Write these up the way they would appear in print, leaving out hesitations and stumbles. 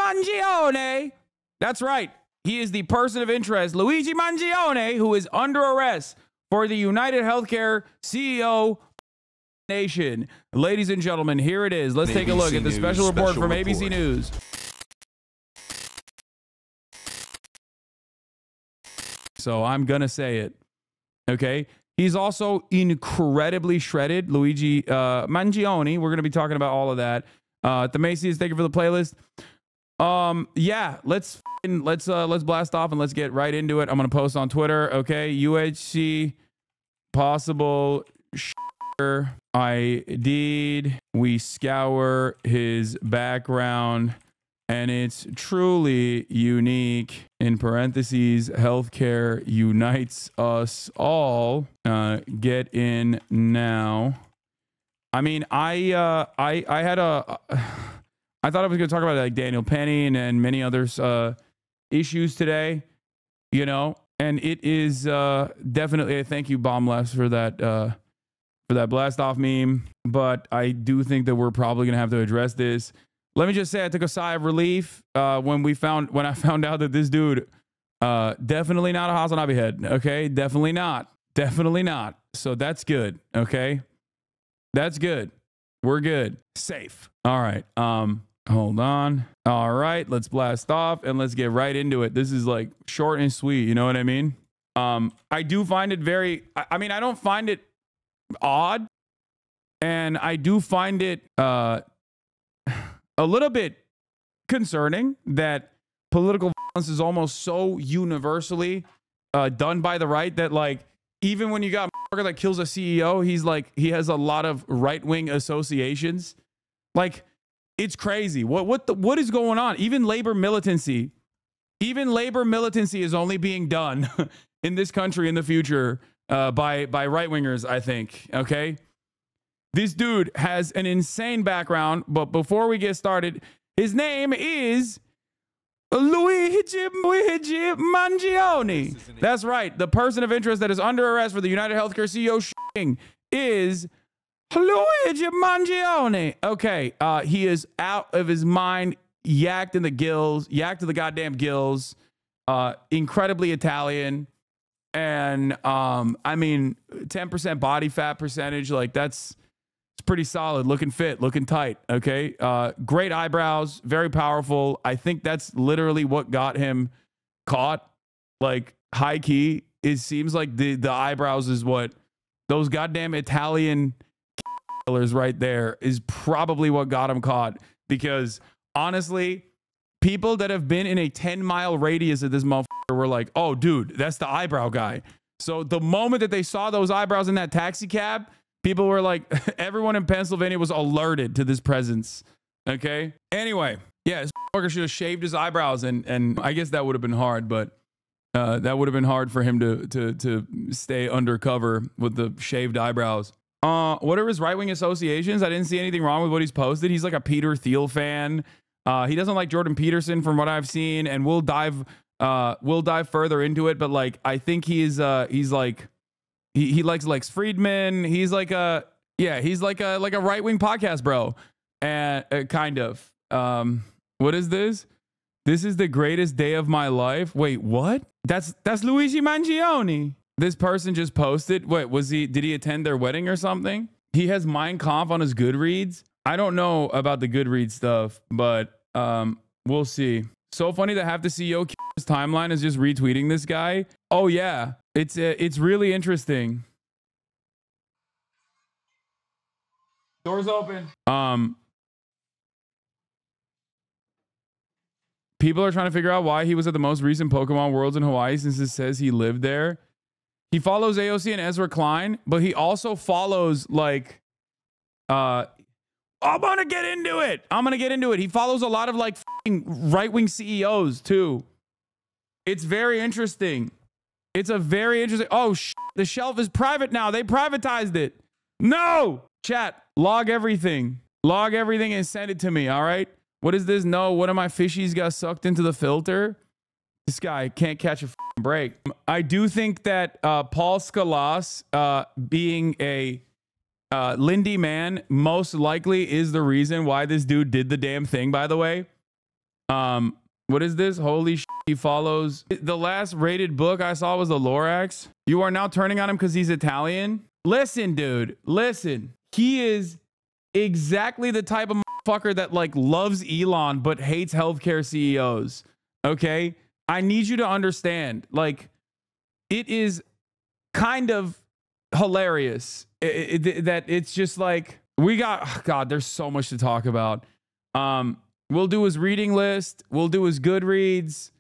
Mangione. That's right. He is the person of interest, Luigi Mangione, who is under arrest for the UnitedHealthcare CEO nation. Ladies and gentlemen, here it is. Let's take a look at the special report from ABC News. So I'm going to say it. Okay. He's also incredibly shredded. Luigi Mangione. We're going to be talking about all of that. At the Macy's, thank you for the playlist. Yeah, let's blast off and let's get right into it. I'm going to post on Twitter. Okay. UHC possible I did. We scour his background and it's truly unique. In parentheses, healthcare unites us all. Get in now. I mean, I thought I was going to talk about like Daniel Penny and many others issues today, you know, and it is definitely a thank you bomb left for that blast off meme. But I do think that we're probably going to have to address this. Let me just say I took a sigh of relief when I found out that this dude definitely not a HasanAbi head. Okay, definitely not. So that's good. Okay, that's good. We're good. Safe. All right. Hold on. All right, let's blast off and let's get right into it. This is like short and sweet. You know what I mean? I do find it very. I mean, I don't find it odd, and I do find it a little bit concerning that political violence is almost so universally done by the right that like even when you got a motherfucker that kills a CEO, he's like he has a lot of right-wing associations. Like it's crazy. What is going on? Even labor militancy is only being done in this country in the future by right-wingers, I think. Okay. This dude has an insane background, but before we get started, his name is Luigi Mangione. That's right. The person of interest that is under arrest for the UnitedHealthcare CEO is Luigi Mangione. Okay, he is out of his mind, yacked in the gills, yacked to the goddamn gills, incredibly Italian, and I mean, 10% body fat percentage, like that's pretty solid, looking fit, looking tight. Okay. Great eyebrows, very powerful. I think that's literally what got him caught. Like high key, it seems like the eyebrows is what those goddamn Italian killers right there is probably what got him caught. Because honestly, people that have been in a 10-mile radius of this motherfucker were like, oh dude, that's the eyebrow guy. So the moment that they saw those eyebrows in that taxi cab, people were like, everyone in Pennsylvania was alerted to this presence. Okay. Anyway, yeah, this motherfucker should have shaved his eyebrows, and I guess that would have been hard, but that would have been hard for him to stay undercover with the shaved eyebrows. What are his right-wing associations? I didn't see anything wrong with what he's posted. He's like a Peter Thiel fan. He doesn't like Jordan Peterson from what I've seen, and we'll dive further into it. But like, I think he's like. He likes Lex Friedman. He's like a right-wing podcast bro. And kind of. What is this? This is the greatest day of my life. Wait, what? That's Luigi Mangione. This person just posted. Wait, did he attend their wedding or something? He has Mein Kampf on his Goodreads. I don't know about the Goodreads stuff, but we'll see. So funny that half the CEO timeline is just retweeting this guy. Oh yeah. It's really interesting. Doors open. People are trying to figure out why he was at the most recent Pokemon Worlds in Hawaii since it says he lived there. He follows AOC and Ezra Klein, but he also follows like I'm gonna get into it. He follows a lot of like right-wing CEOs too. It's very interesting. It's a very interesting. Oh, the shelf is private now. They privatized it. No, chat, log everything and send it to me. All right. What is this? No, one of my fishies got sucked into the filter. This guy can't catch a break. I do think that Paul Skalas being a Lindy man most likely is the reason why this dude did the damn thing, by the way. What is this? Holy shit, he follows. The last rated book I saw was the Lorax. You are now turning on him because he's Italian? Listen, dude, listen. He is exactly the type of motherfucker that like loves Elon but hates healthcare CEOs. Okay? I need you to understand. Like, it is kind of hilarious that it's just like, we got, oh God, there's so much to talk about. We'll do his reading list. We'll do his Goodreads.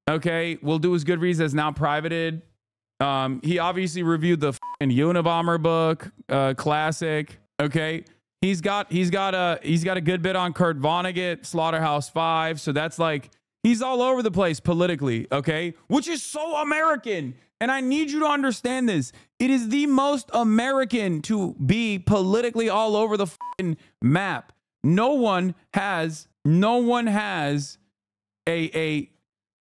Okay. We'll do his Goodreads that's now privated. He obviously reviewed the Unabomber book, classic. Okay. He's got a good bit on Kurt Vonnegut, Slaughterhouse-5. So that's like, he's all over the place politically. Okay. Which is so American. And I need you to understand this. It is the most American to be politically all over the map. No one has a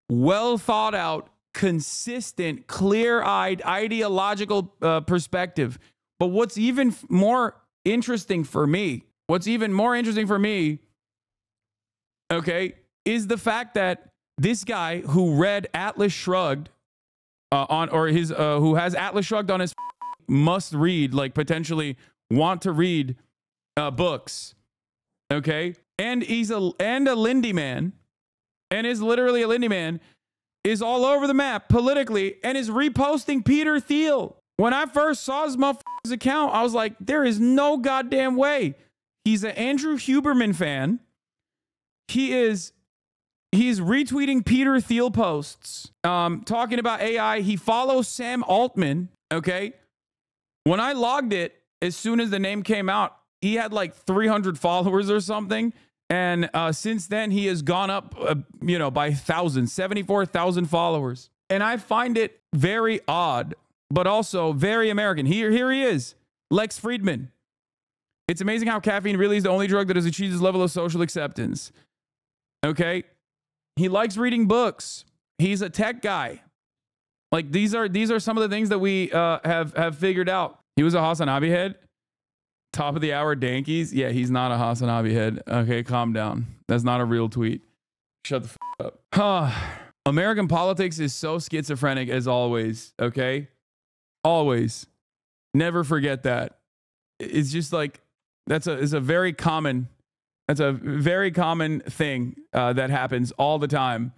well thought out, consistent, clear-eyed, ideological perspective. But what's even more interesting for me, okay, is the fact that this guy who read Atlas Shrugged who has Atlas Shrugged on his must read, like potentially want to read books. Okay. And he's a Lindy man, and is literally a Lindy man, is all over the map politically and is reposting Peter Thiel. When I first saw his motherfucker's account, I was like, there is no goddamn way. He's an Andrew Huberman fan. He's retweeting Peter Thiel posts, talking about AI. He follows Sam Altman. Okay. When I logged it, as soon as the name came out, he had like 300 followers or something. And since then, he has gone up, by thousands, 74,000 followers. And I find it very odd, but also very American. Here he is, Lex Friedman. It's amazing how caffeine really is the only drug that has achieved this level of social acceptance. Okay. He likes reading books. He's a tech guy. Like, these are some of the things that we have figured out. He was a HasanAbi head. Top of the hour Dankies. Yeah, he's not a HasanAbi head. Okay, calm down. That's not a real tweet. Shut the f up. American politics is so schizophrenic as always. Okay, always. Never forget that. It's just like it's a very common thing that happens all the time.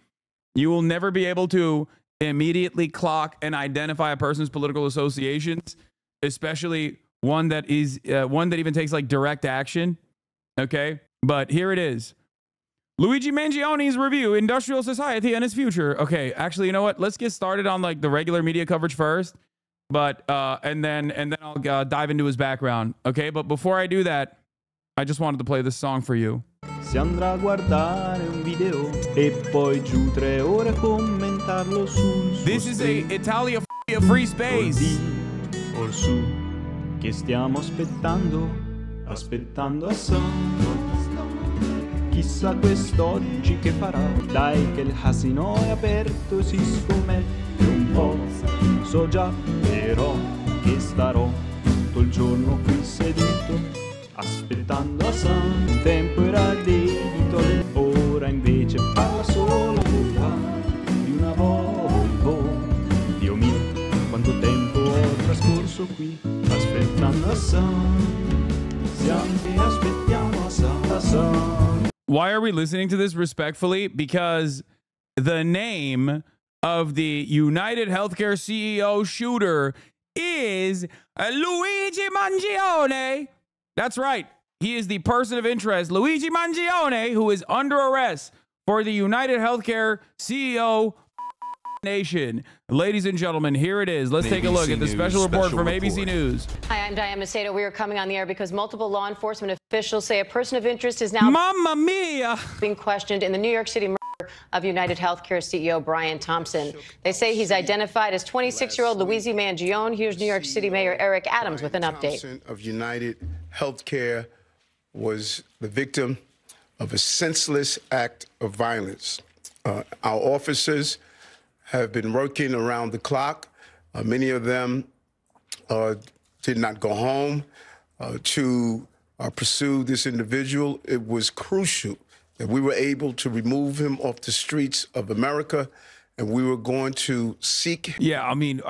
You will never be able to immediately clock and identify a person's political associations, especially one that even takes like direct action. Okay. But here it is. Luigi Mangione's review, Industrial Society and Its Future. Okay. Actually, you know what? Let's get started on like the regular media coverage first, but, and then I'll dive into his background. Okay. But before I do that, I just wanted to play this song for you. Si andrà a guardare un video e poi giù 3 ore a commentarlo sul suo This is a Italia free space. Or su che stiamo aspettando Hasan. Chissà quest'oggi che farà. Dai che il casino è aperto, si scommette un po'. So già però che starò tutto il giorno qui seduto aspettando Hasan. Un tempo era dedito, ora invece parla solo di una Volvo. Dio mio, quanto tempo ho trascorso qui aspettando Hasan. Siamo aspettiamo Hasan. Why are we listening to this respectfully? Because the name of the UnitedHealthcare CEO shooter is Luigi Mangione. That's right. He is the person of interest, Luigi Mangione, who is under arrest for the UnitedHealthcare CEO nation. Ladies and gentlemen, here it is. Let's take a look at the special report from ABC News. Hi, I'm Diane Macedo. We are coming on the air because multiple law enforcement officials say a person of interest is now Mamma mia! being questioned in the New York City murder of UnitedHealthcare CEO Brian Thompson. They say he's identified as 26-year-old Luigi Mangione. Here's New York City Mayor Eric Adams with an update. Thompson of UnitedHealthcare was the victim of a senseless act of violence. Our officers have been working around the clock. Many of them did not go home to pursue this individual. It was crucial that we were able to remove him off the streets of America, and we were going to seek. Yeah, I mean,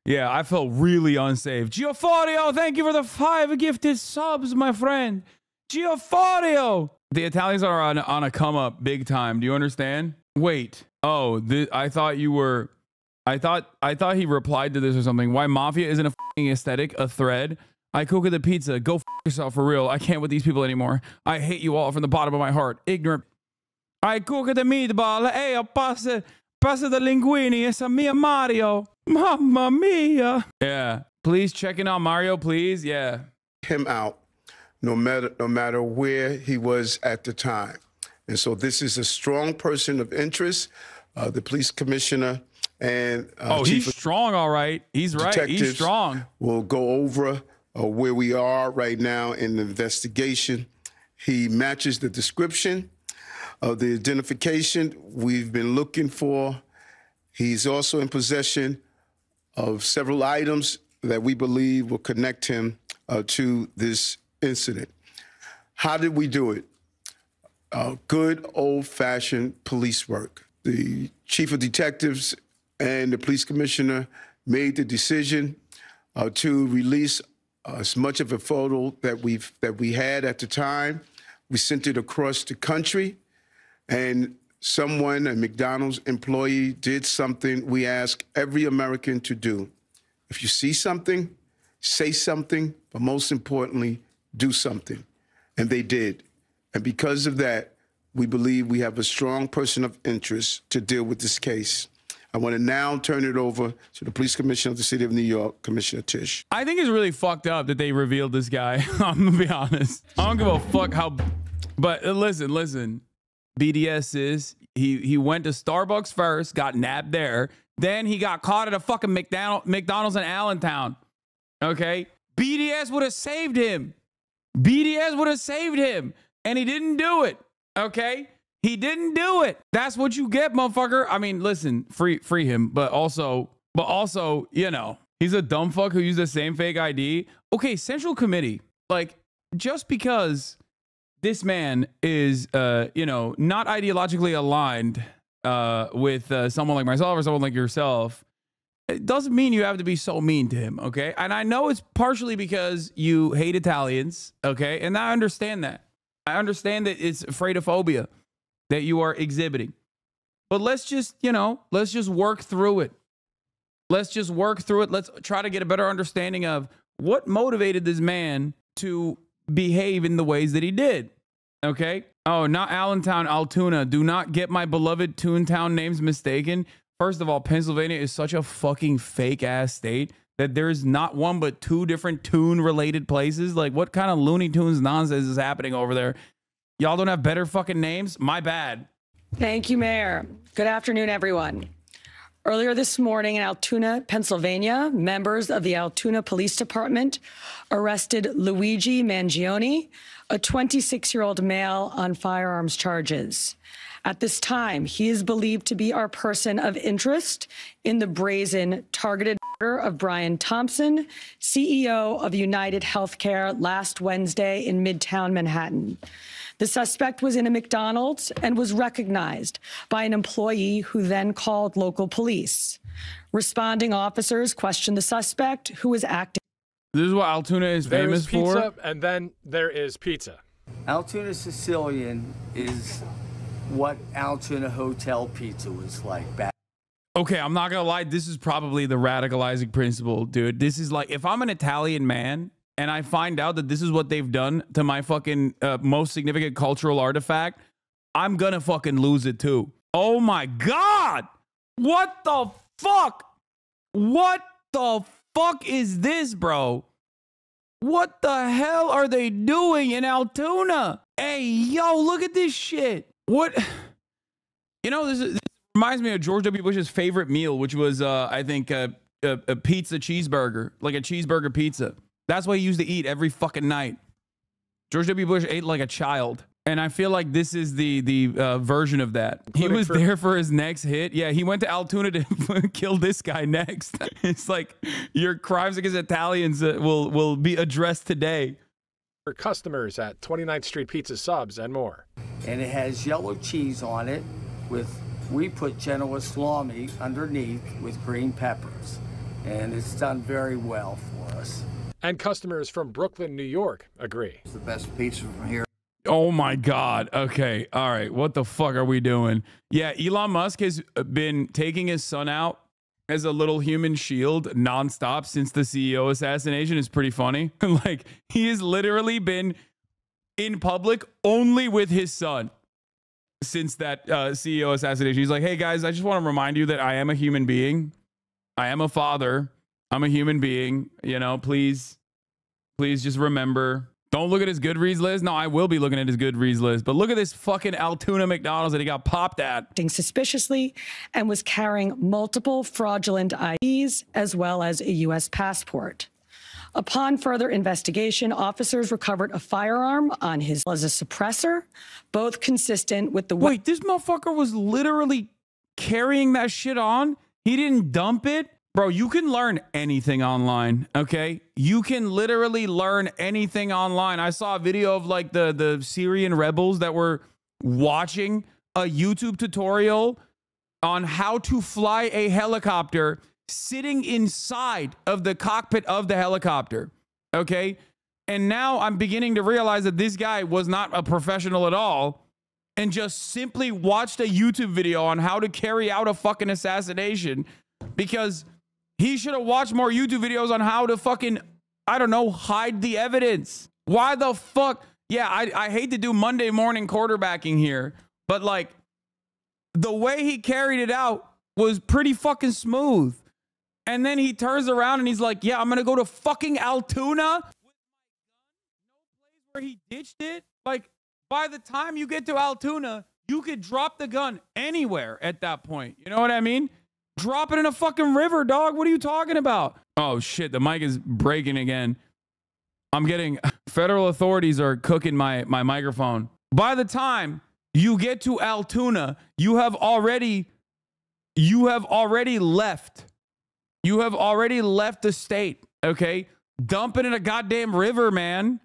yeah, I felt really unsafe. Giofforio, thank you for the 5 gifted subs, my friend. Giofforio. The Italians are on a come up big time. Do you understand? Wait. Oh, I thought you were. I thought he replied to this or something. Why mafia isn't a fucking aesthetic, a thread. I cook the pizza. Go f yourself for real. I can't with these people anymore. I hate you all from the bottom of my heart. Ignorant. I cook the meatball. Hey, passa the linguini. It's a mia Mario. Mamma mia. Yeah. Please check in on Mario, please. Yeah. Him out, no matter where he was at the time. And so this is a strong person of interest. The police commissioner and he's strong, all right. He's right. He's strong. We'll go over where we are right now in the investigation. He matches the description of the identification we've been looking for. He's also in possession of several items that we believe will connect him to this incident. How did we do it? Good old-fashioned police work. The chief of detectives and the police commissioner made the decision to release as much of a photo that we had at the time. We sent it across the country, and someone, a McDonald's employee, did something we ask every American to do. If you see something, say something, but most importantly, do something. And they did. And because of that, we believe we have a strong person of interest to deal with this case. I want to now turn it over to the police commissioner of the city of New York, Commissioner Tisch. I think it's really fucked up that they revealed this guy. I'm going to be honest. I don't give a fuck how... But listen. BDS is, he went to Starbucks first, got nabbed there. Then he got caught at a fucking McDonald's in Allentown. Okay? BDS would have saved him. BDS would have saved him. And he didn't do it. Okay? He didn't do it. That's what you get, motherfucker. I mean, listen, free him, but also, you know, he's a dumb fuck who used the same fake ID. Okay, Central Committee, like, just because this man is, you know, not ideologically aligned with someone like myself or someone like yourself, it doesn't mean you have to be so mean to him, okay? And I know it's partially because you hate Italians, okay? And I understand that. I understand that it's afraidophobia that you are exhibiting. But let's just, you know, let's just work through it. Let's just work through it. Let's try to get a better understanding of what motivated this man to behave in the ways that he did. Okay? Oh, not Allentown, Altoona. Do not get my beloved Toontown names mistaken. First of all, Pennsylvania is such a fucking fake ass state that there's not one but 2 different tune related places. Like, what kind of Looney Tunes nonsense is happening over there? Y'all don't have better fucking names? My bad. Thank you, Mayor. Good afternoon, everyone. Earlier this morning in Altoona, Pennsylvania, members of the Altoona Police Department arrested Luigi Mangione, a 26-year-old male, on firearms charges. At this time, he is believed to be our person of interest in the brazen targeted murder of Brian Thompson, CEO of UnitedHealthcare, last Wednesday in Midtown Manhattan. The suspect was in a McDonald's and was recognized by an employee who then called local police. Responding officers questioned the suspect, who was acting. This is what Altoona is famous pizza, for? And then there is pizza. Altoona Sicilian is what Altoona Hotel Pizza was like back. Okay, I'm not gonna lie. This is probably the radicalizing principle, dude. This is like, if I'm an Italian man and I find out that this is what they've done to my fucking most significant cultural artifact, I'm gonna fucking lose it too. Oh my God. What the fuck? What the fuck is this, bro? What the hell are they doing in Altoona? Hey, yo, look at this shit. What? You know, this reminds me of George W. Bush's favorite meal, which was, I think, a pizza cheeseburger, like a cheeseburger pizza. That's what he used to eat every fucking night. George W. Bush ate like a child. And I feel like this is the version of that. He was there for his next hit. Yeah, he went to Altoona to kill this guy next. It's like your crimes against Italians will be addressed today. for customers at 29th Street Pizza Subs and more. And it has yellow cheese on it we put Genoa salami underneath with green peppers. And it's done very well for us. And customers from Brooklyn, New York agree. It's the best pizza from here. Oh my God. Okay. All right. What the fuck are we doing? Yeah. Elon Musk has been taking his son out as a little human shield nonstop since the CEO assassination. Is pretty funny. Like, he has literally been in public only with his son since that CEO assassination. He's like, hey guys, I just want to remind you that I am a human being. I am a father. I'm a human being. You know, please just remember. Don't look at his Goodreads list. No, I will be looking at his Goodreads list. But look at this fucking Altoona McDonald's that he got popped at. Suspiciously and was carrying multiple fraudulent IDs as well as a U.S. passport. Upon further investigation, officers recovered a firearm on his as a suppressor, both consistent with the... Wait, this motherfucker was literally carrying that shit on? He didn't dump it? Bro, you can learn anything online, okay? You can literally learn anything online. I saw a video of like the Syrian rebels that were watching a YouTube tutorial on how to fly a helicopter sitting inside of the cockpit of the helicopter, okay? And now I'm beginning to realize that this guy was not a professional at all and just simply watched a YouTube video on how to carry out a fucking assassination, because he should have watched more YouTube videos on how to fucking, I don't know, hide the evidence. Why the fuck? Yeah, I hate to do Monday morning quarterbacking here, but like the way he carried it out was pretty fucking smooth. And then he turns around and he's like, yeah, I'm going to go to fucking Altoona with my gun. No place where he ditched it. Like, by the time you get to Altoona, you could drop the gun anywhere at that point. You know what I mean? Drop it in a fucking river, dog. What are you talking about? Oh, shit. The mic is breaking again. I'm getting... Federal authorities are cooking my microphone. By the time you get to Altoona, you have already left. You have already left the state, okay? Dump it in a goddamn river, man.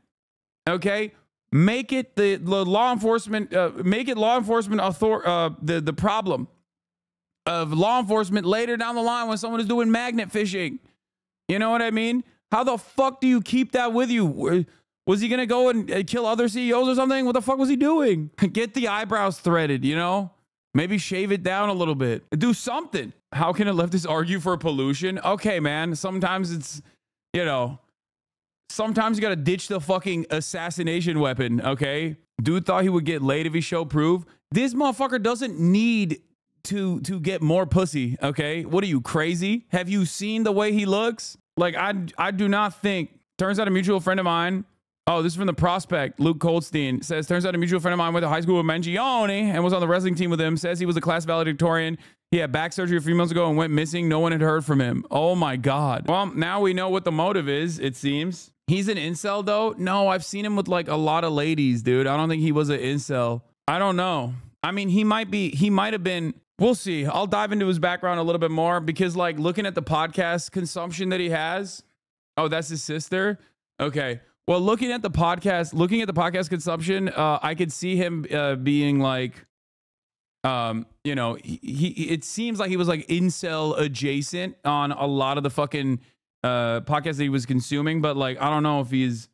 Okay? Make it the law enforcement, make it law enforcement the problem of law enforcement later down the line when someone is doing magnet fishing. You know what I mean? How the fuck do you keep that with you? Was he going to go and kill other CEOs or something? What the fuck was he doing? Get the eyebrows threaded, you know? Maybe shave it down a little bit. Do something. How can a leftist argue for pollution? Okay, man. Sometimes it's, you know, sometimes you got to ditch the fucking assassination weapon, okay? Dude thought he would get laid if he showed proof. This motherfucker doesn't need to get more pussy, okay? What are you, crazy? Have you seen the way he looks? Like, I do not think... Turns out a mutual friend of mine... Oh, this is from the Prospect. Luke Coldstein says, turns out a mutual friend of mine went to high school with Mangione and was on the wrestling team with him. Says he was a class valedictorian. He had back surgery a few months ago and went missing. No one had heard from him. Oh my God. Well, now we know what the motive is, it seems. He's an incel though? No, I've seen him with like a lot of ladies, dude. I don't think he was an incel. I don't know. I mean, he might have been, we'll see. I'll dive into his background a little bit more because like looking at the podcast consumption that he has. Oh, that's his sister? Okay. Well, looking at the podcast consumption, I could see him being like, you know, it seems like he was like incel adjacent on a lot of the fucking podcasts that he was consuming. But like, I don't know if he's,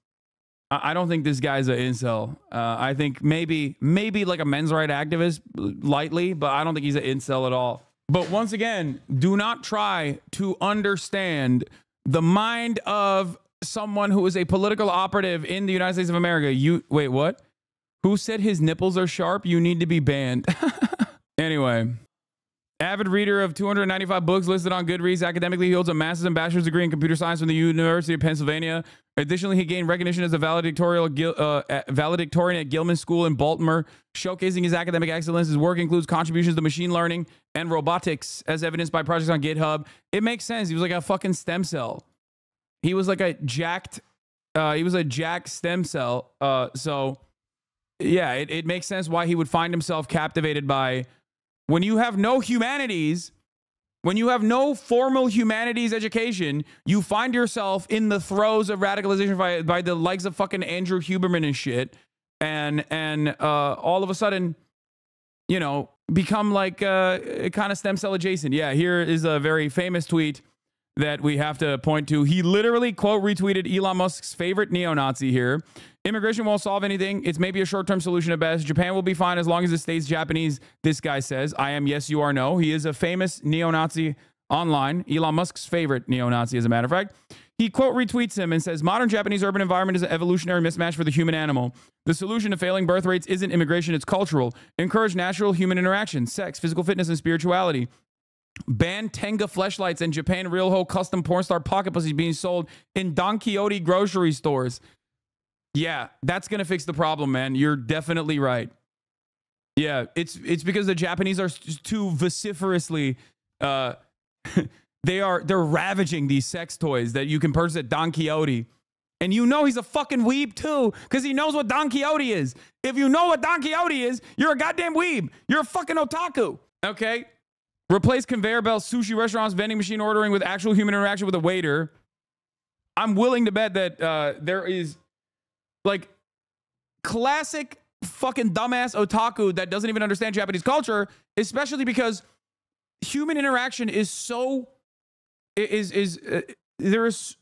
I don't think this guy's an incel. I think maybe like a men's right activist lightly, but I don't think he's an incel at all. But once again, do not try to understand the mind of someone who is a political operative in the United States of America. You wait, what? Who said his nipples are sharp? You need to be banned. Anyway, avid reader of 295 books listed on Goodreads. Academically, he holds a master's and bachelor's degree in computer science from the University of Pennsylvania. Additionally, he gained recognition as a valedictorian at Gilman School in Baltimore, showcasing his academic excellence. His work includes contributions to machine learning and robotics, as evidenced by projects on GitHub. It makes sense. He was like a fucking stem cell. He was like a jacked stem cell. So yeah, it makes sense why he would find himself captivated by, when you have no humanities When you have no formal humanities education, you find yourself in the throes of radicalization by the likes of fucking Andrew Huberman and shit. And all of a sudden, you know, become like kind of stem cell adjacent. Yeah, here is a very famous tweet that we have to point to. He literally, quote, retweeted Elon Musk's favorite neo-Nazi here. Immigration won't solve anything. It's maybe a short-term solution at best. Japan will be fine as long as it stays Japanese, this guy says. I am yes, you are no. He is a famous neo-Nazi online. Elon Musk's favorite neo-Nazi, as a matter of fact. He, quote, retweets him and says, modern Japanese urban environment is an evolutionary mismatch for the human animal. The solution to failing birth rates isn't immigration, it's cultural. Encourage natural human interaction, sex, physical fitness, and spirituality. Ban Tenga fleshlights and Japan real ho custom porn star pocket pussies being sold in Don Quixote grocery stores. Yeah, that's going to fix the problem, man. You're definitely right. Yeah, it's because the Japanese are too vociferously they're ravaging these sex toys that you can purchase at Don Quixote. And you know he's a fucking weeb too, because he knows what Don Quixote is. If you know what Don Quixote is, you're a goddamn weeb. You're a fucking otaku. Okay? Replace conveyor belt sushi restaurants, vending machine ordering with actual human interaction with a waiter. I'm willing to bet that there is like classic fucking dumbass otaku that doesn't even understand Japanese culture, especially because human interaction is so there's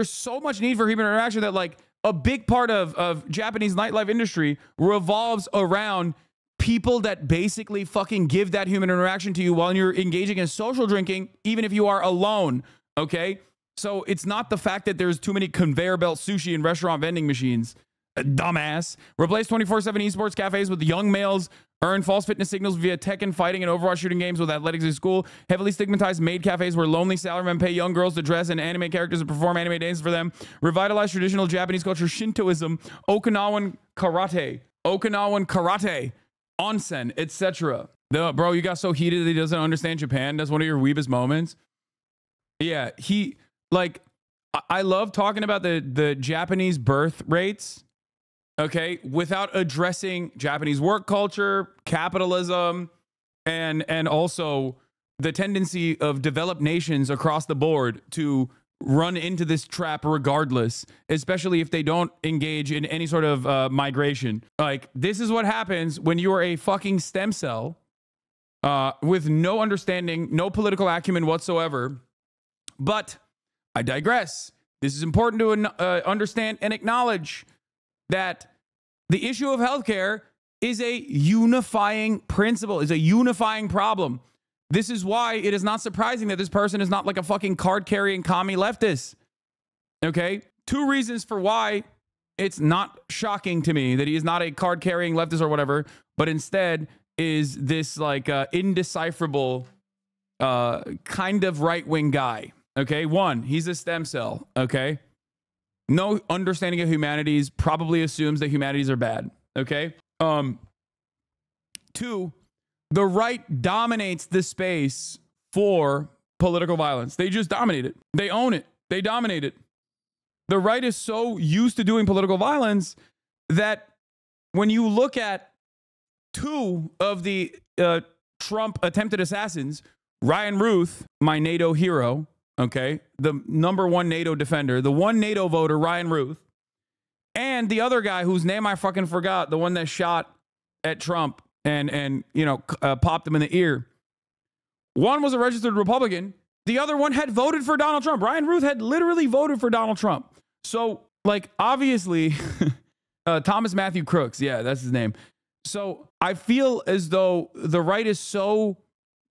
so much need for human interaction that like a big part of Japanese nightlife industry revolves around people that basically fucking give that human interaction to you while you're engaging in social drinking, even if you are alone. Okay. So it's not the fact that there's too many conveyor belt sushi and restaurant vending machines. Dumbass. Replace 24/7 esports cafes with young males. Earn false fitness signals via Tekken fighting and Overwatch shooting games with athletics in school. Heavily stigmatized maid cafes where lonely salarymen pay young girls to dress in anime characters and perform anime dances for them. Revitalize traditional Japanese culture, Shintoism, Okinawan karate, onsen, etc. Bro, you got so heated that he doesn't understand Japan. That's one of your weebest moments. Yeah, I love talking about the Japanese birth rates. Okay, without addressing Japanese work culture, capitalism, and also the tendency of developed nations across the board to run into this trap regardless, especially if they don't engage in any sort of migration. Like, this is what happens when you are a fucking stem cell with no understanding, no political acumen whatsoever. But I digress. This is important to understand and acknowledge that the issue of healthcare is a unifying principle, is a unifying problem. This is why it is not surprising that this person is not like a fucking card-carrying commie leftist. Okay? 2 reasons for why it's not shocking to me that he is not a card-carrying leftist or whatever, but instead is this like indecipherable kind of right-wing guy. Okay? 1, he's a stem cell. Okay? No understanding of humanities, probably assumes that humanities are bad. Okay? 2, the right dominates the space for political violence. They just dominate it. They own it. They dominate it. The right is so used to doing political violence that when you look at 2 of the Trump attempted assassins, Ryan Ruth, my NATO hero, okay, the #1 NATO defender, the one NATO voter, Ryan Ruth, and the other guy whose name I fucking forgot, the one that shot at Trump and you know, popped him in the ear. One was a registered Republican. The other one had voted for Donald Trump. Ryan Ruth had literally voted for Donald Trump. So, like, obviously, Thomas Matthew Crooks, yeah, that's his name. So I feel as though the right is so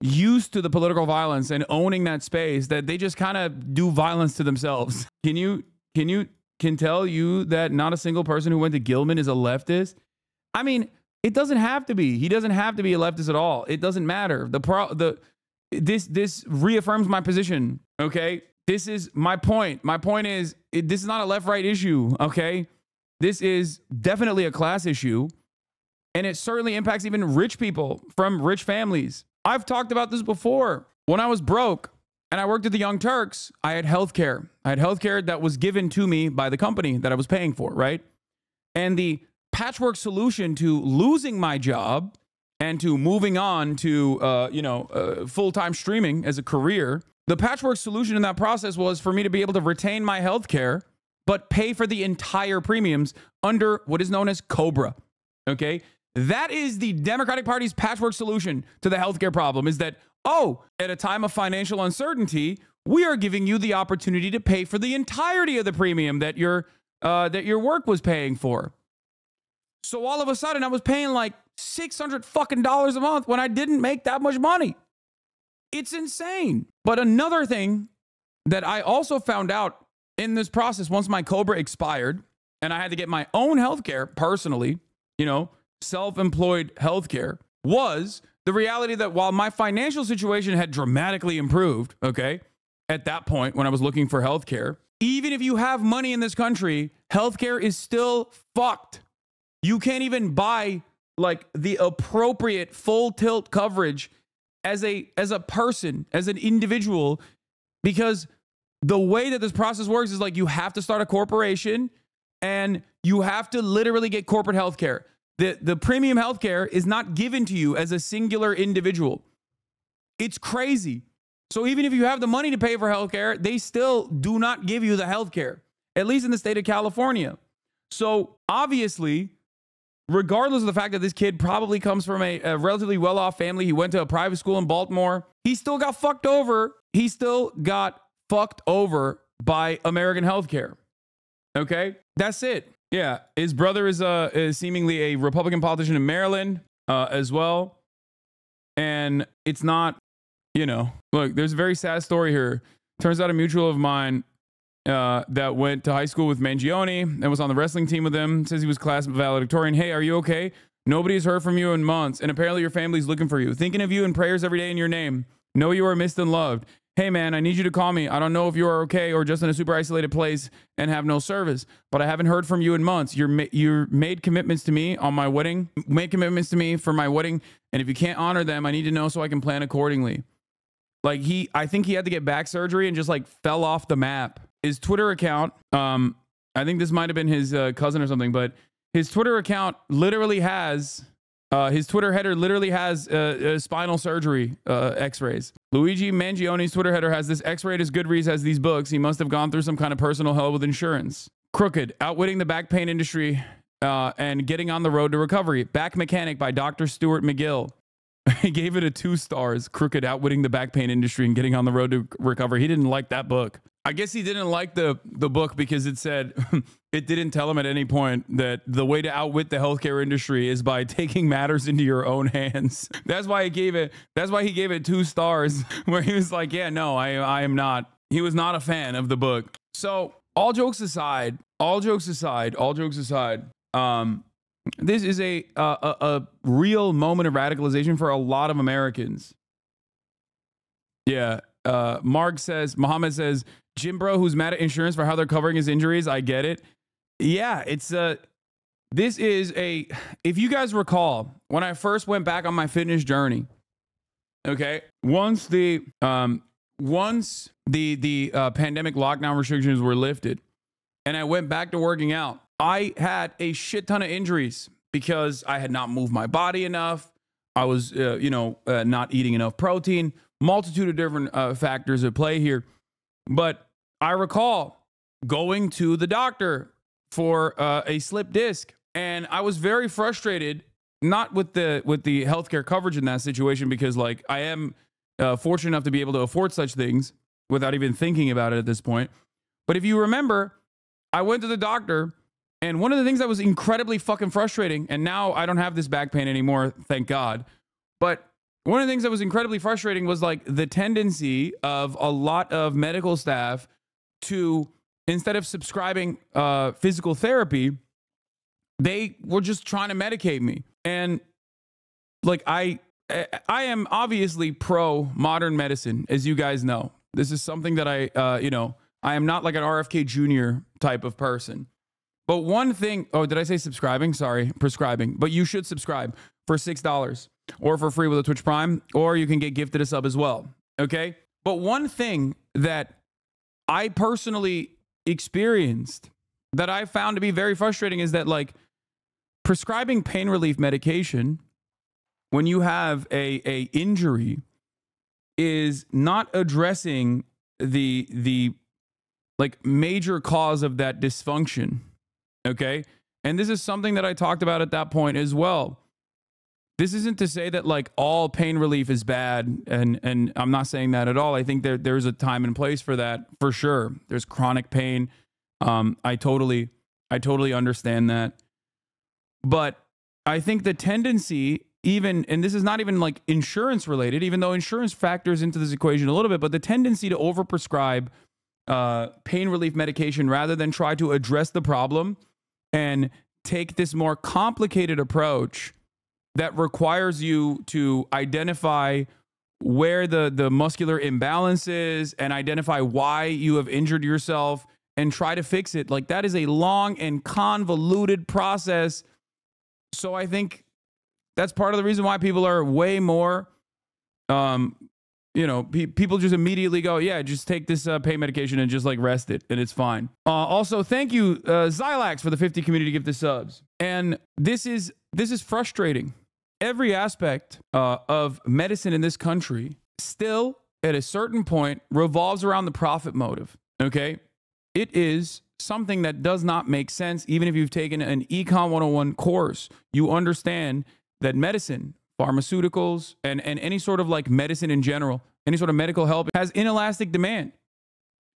used to the political violence and owning that space that they just kind of do violence to themselves. Can tell you that not a single person who went to Gilman is a leftist? I mean, it doesn't have to be. He doesn't have to be a leftist at all. It doesn't matter. This reaffirms my position. Okay, this is my point. My point is this is not a left-right issue. Okay, this is definitely a class issue, and it certainly impacts even rich people from rich families. I've talked about this before. When I was broke and I worked at the Young Turks, I had healthcare. I had healthcare that was given to me by the company that I was paying for, right? And the patchwork solution to losing my job and to moving on to, full-time streaming as a career, the patchwork solution in that process was for me to be able to retain my health care, but pay for the entire premiums under what is known as COBRA. Okay? That is the Democratic Party's patchwork solution to the healthcare problem, is that, at a time of financial uncertainty, we are giving you the opportunity to pay for the entirety of the premium that your work was paying for. So all of a sudden, I was paying like $600 fucking dollars a month when I didn't make that much money. It's insane. But another thing that I also found out in this process, once my COBRA expired and I had to get my own healthcare personally, self-employed healthcare, was the reality that while my financial situation had dramatically improved, okay, at that point when I was looking for healthcare, even if you have money in this country, healthcare is still fucked. You can't even buy like the appropriate full tilt coverage as a person, as an individual, because the way that this process works is like you have to start a corporation and you have to literally get corporate healthcare. The premium healthcare is not given to you as a singular individual. It's crazy. So even if you have the money to pay for healthcare, they still do not give you the healthcare, at least in the state of California. So obviously, regardless of the fact that this kid probably comes from a relatively well-off family, he went to a private school in Baltimore, he still got fucked over. He still got fucked over by American healthcare. Okay? That's it. Yeah. His brother is seemingly a Republican politician in Maryland as well. And it's not, look, there's a very sad story here. Turns out a mutual of mine that went to high school with Mangione and was on the wrestling team with him, says he was class valedictorian. Hey, are you okay? Nobody's heard from you in months, and apparently your family's looking for you. Thinking of you in prayers every day in your name. Know you are missed and loved. Hey, man, I need you to call me. I don't know if you are okay or just in a super isolated place and have no service, but I haven't heard from you in months. You made commitments to me on my wedding, made commitments to me for my wedding, and if you can't honor them, I need to know so I can plan accordingly. Like I think he had to get back surgery and just like fell off the map. His Twitter account, I think this might have been his cousin or something, but his Twitter account literally has, his Twitter header literally has spinal surgery x-rays. Luigi Mangione's Twitter header has this x-rayed as Goodreads has these books. He must have gone through some kind of personal hell with insurance. Crooked, outwitting the back pain industry and getting on the road to recovery. Back Mechanic by Dr. Stuart McGill. He gave it a 2 stars. Crooked, outwitting the back pain industry and getting on the road to recovery. He didn't like that book. I guess he didn't like the book because it said it didn't tell him at any point that the way to outwit the healthcare industry is by taking matters into your own hands. That's why he gave it 2 stars, where he was like, yeah, no, I am not. He was not a fan of the book. So all jokes aside, this is a real moment of radicalization for a lot of Americans. Yeah. Mohammed says, Jim bro who's mad at insurance for how they're covering his injuries. I get it. Yeah, it's this is if you guys recall, when I first went back on my fitness journey, okay, once the pandemic lockdown restrictions were lifted and I went back to working out, I had a shit ton of injuries because I had not moved my body enough. I was, not eating enough protein, multitude of different factors at play here. But I recall going to the doctor for a slip disc, and I was very frustrated, not with the healthcare coverage in that situation, because like I am fortunate enough to be able to afford such things without even thinking about it at this point. But if you remember, I went to the doctor, and one of the things that was incredibly fucking frustrating, and now I don't have this back pain anymore, thank God. But one of the things that was incredibly frustrating was like the tendency of a lot of medical staff to, instead of subscribing physical therapy, they were just trying to medicate me. And like I am obviously pro modern medicine, as you guys know. This is something that I am not like an RFK Jr. type of person. But one thing, did I say subscribing? Sorry, prescribing. But you should subscribe for $6 or for free with a Twitch Prime, or you can get gifted a sub as well. Okay? But one thing that I personally experienced that I found to be very frustrating is that like prescribing pain relief medication when you have a injury is not addressing the like major cause of that dysfunction. Okay. And this is something that I talked about at that point as well. This isn't to say that like all pain relief is bad, and I'm not saying that at all. I think there's a time and place for that, for sure. There's chronic pain. I totally understand that. But I think the tendency, even, and this is not even like insurance related, even though insurance factors into this equation a little bit, but the tendency to overprescribe pain relief medication rather than try to address the problem and take this more complicated approach that requires you to identify where the muscular imbalance is and identify why you have injured yourself and try to fix it. Like, that is a long and convoluted process. So I think that's part of the reason why people are way more, people just immediately go, yeah, just take this pain medication and just like rest it and it's fine. Also, thank you, Zylax, for the 50 community gift of subs. And this is frustrating. Every aspect of medicine in this country still, at a certain point, revolves around the profit motive. Okay, it is something that does not make sense. Even if you've taken an Econ 101 course, you understand that medicine, pharmaceuticals, and any sort of like medicine in general, any sort of medical help has inelastic demand.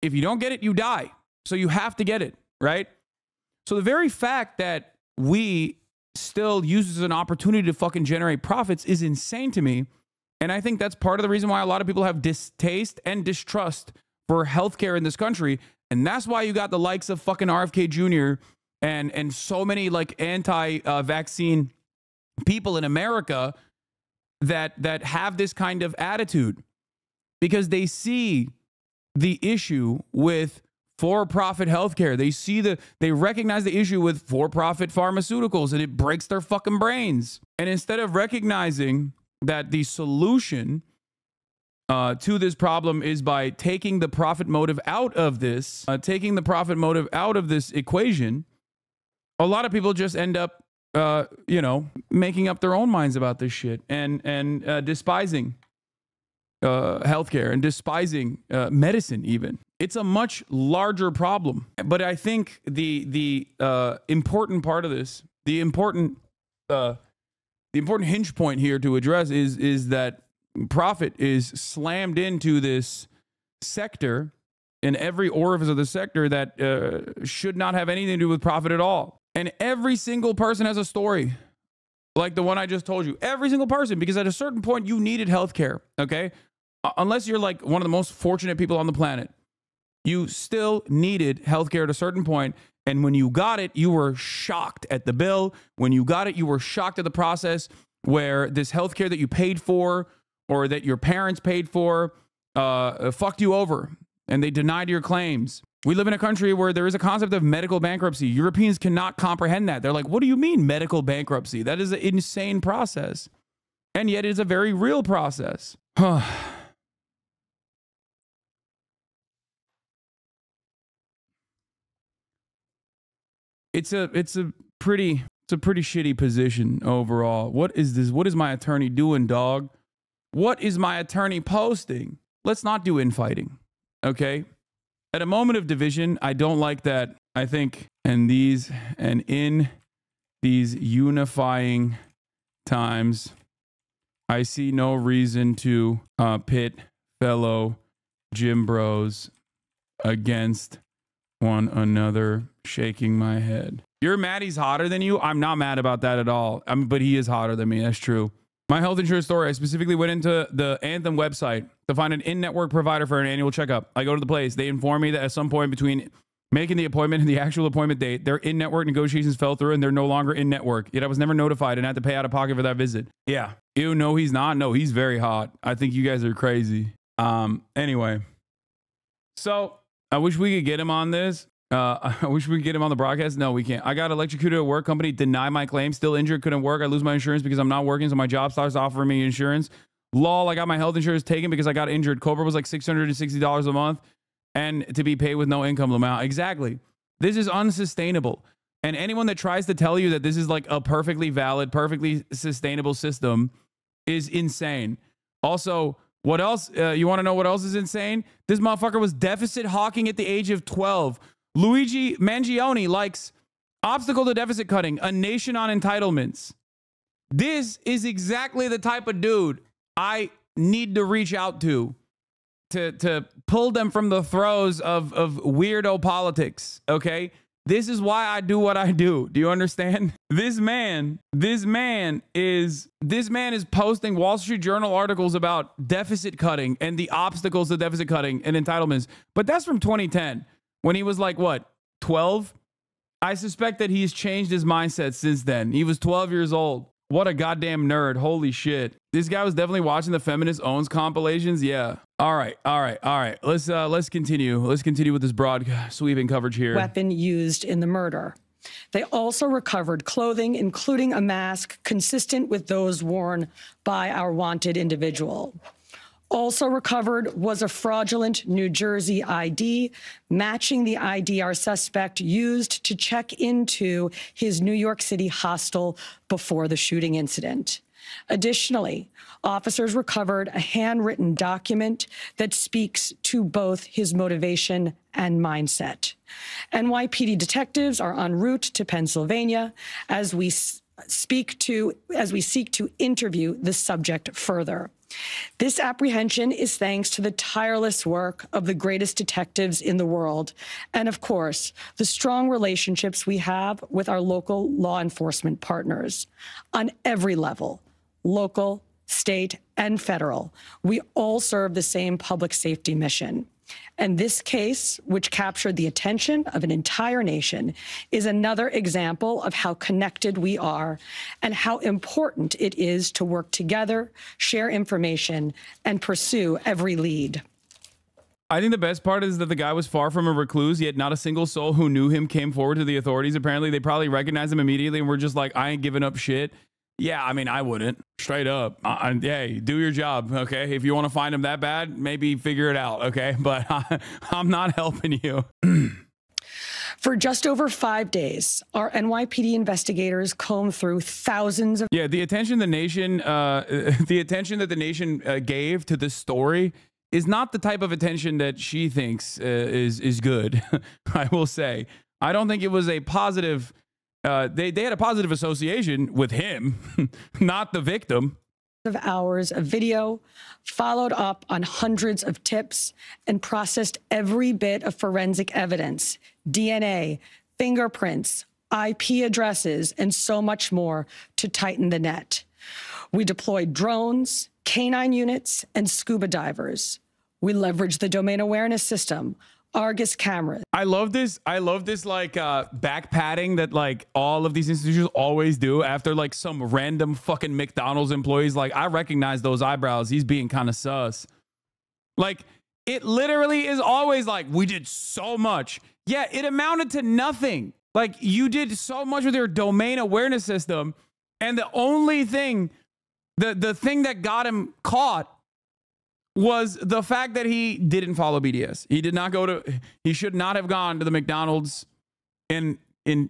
If you don't get it, you die. So you have to get it, right? So the very fact that we still use as an opportunity to fucking generate profits is insane to me. And I think that's part of the reason why a lot of people have distaste and distrust for healthcare in this country. And that's why you got the likes of fucking RFK Jr. and so many like anti-vaccine people in America that have this kind of attitude, because they see the issue with for-profit healthcare. They recognize the issue with for-profit pharmaceuticals, and it breaks their fucking brains. And instead of recognizing that the solution to this problem is by taking the profit motive out of this, equation, a lot of people just end up, making up their own minds about this shit and despising healthcare and despising medicine even. It's a much larger problem. But I think the important part of this, the important hinge point here to address is that profit is slammed into this sector, in every orifice of the sector that should not have anything to do with profit at all. And every single person has a story like the one I just told you. Every single person, because at a certain point you needed healthcare, okay? Unless you're like one of the most fortunate people on the planet, you still needed healthcare at a certain point. And when you got it, you were shocked at the bill. When you got it, you were shocked at the process where this healthcare that you paid for or that your parents paid for fucked you over and they denied your claims. We live in a country where there is a concept of medical bankruptcy. Europeans cannot comprehend that. They're like, what do you mean medical bankruptcy? That is an insane process. And yet it is a very real process. It's a pretty shitty position overall. What is this? What is my attorney doing, dog? What is my attorney posting? Let's not do infighting, okay? At a moment of division, I don't like that. I think in these unifying times, I see no reason to pit fellow gym bros against one another. Shaking my head. You're mad he's hotter than you? I'm not mad about that at all. But he is hotter than me. That's true. My health insurance story, I specifically went into the Anthem website to find an in-network provider for an annual checkup. I go to the place. They inform me that at some point between making the appointment and the actual appointment date, their in-network negotiations fell through and they're no longer in-network. Yet I was never notified and had to pay out of pocket for that visit. Yeah. Ew, no, he's not. No, he's very hot. I think you guys are crazy. Anyway. So I wish we could get him on this. I wish we could get him on the broadcast. No, we can't. I got electrocuted at work. Company deny my claim. Still injured. Couldn't work. I lose my insurance because I'm not working. So my job starts offering me insurance. Lol. I got my health insurance taken because I got injured. Cobra was like $660 a month and to be paid with no income amount. Exactly. This is unsustainable. And anyone that tries to tell you that this is like a perfectly valid, perfectly sustainable system is insane. Also, what else? You want to know what else is insane? This motherfucker was deficit hawking at the age of 12. Luigi Mangione likes obstacle to deficit cutting, a nation on entitlements. This is exactly the type of dude I need to reach out to pull them from the throes of weirdo politics, okay? This is why I do what I do. Do you understand? This man is posting Wall Street Journal articles about deficit cutting and the obstacles to deficit cutting and entitlements. But that's from 2010 when he was like, what, 12? I suspect that he's changed his mindset since then. He was 12 years old. What a goddamn nerd. Holy shit. This guy was definitely watching the Feminist Owns compilations. Yeah. All right. Let's continue. Let's continue with this broad sweeping coverage here. Weapon used in the murder. They also recovered clothing, including a mask consistent with those worn by our wanted individual. Also recovered was a fraudulent New Jersey ID, matching the ID our suspect used to check into his New York City hostel before the shooting incident. Additionally, officers recovered a handwritten document that speaks to both his motivation and mindset. NYPD detectives are en route to Pennsylvania as we seek to interview the subject further. This apprehension is thanks to the tireless work of the greatest detectives in the world, and of course, the strong relationships we have with our local law enforcement partners. On every level, local, state, and federal, we all serve the same public safety mission. And this case, which captured the attention of an entire nation, is another example of how connected we are and how important it is to work together, share information, and pursue every lead. I think the best part is that the guy was far from a recluse, yet not a single soul who knew him came forward to the authorities. Apparently, they probably recognized him immediately and were just like, I ain't giving up shit. Yeah, I mean, I wouldn't. Straight up. Hey, do your job, okay? If you want to find him that bad, maybe figure it out, okay? But I'm not helping you. For just over 5 days, our NYPD investigators combed through thousands of... Yeah, the attention that the nation gave to this story is not the type of attention that she thinks is good, I will say. I don't think it was a positive... They had a positive association with him, not the victim. Of hours of video, followed up on hundreds of tips, and processed every bit of forensic evidence, DNA, fingerprints, IP addresses, and so much more to tighten the net. We deployed drones, canine units, and scuba divers. We leveraged the domain awareness system, Argus cameras. I love this like back patting that like all of these institutions always do after like some random fucking McDonald's employees. Like, I recognize those eyebrows. He's being kind of sus. Like, it literally is always like, we did so much. Yeah, it amounted to nothing. Like, you did so much with your domain awareness system, and the only thing, the thing that got him caught was the fact that he didn't follow BDS. He should not have gone to the McDonald's in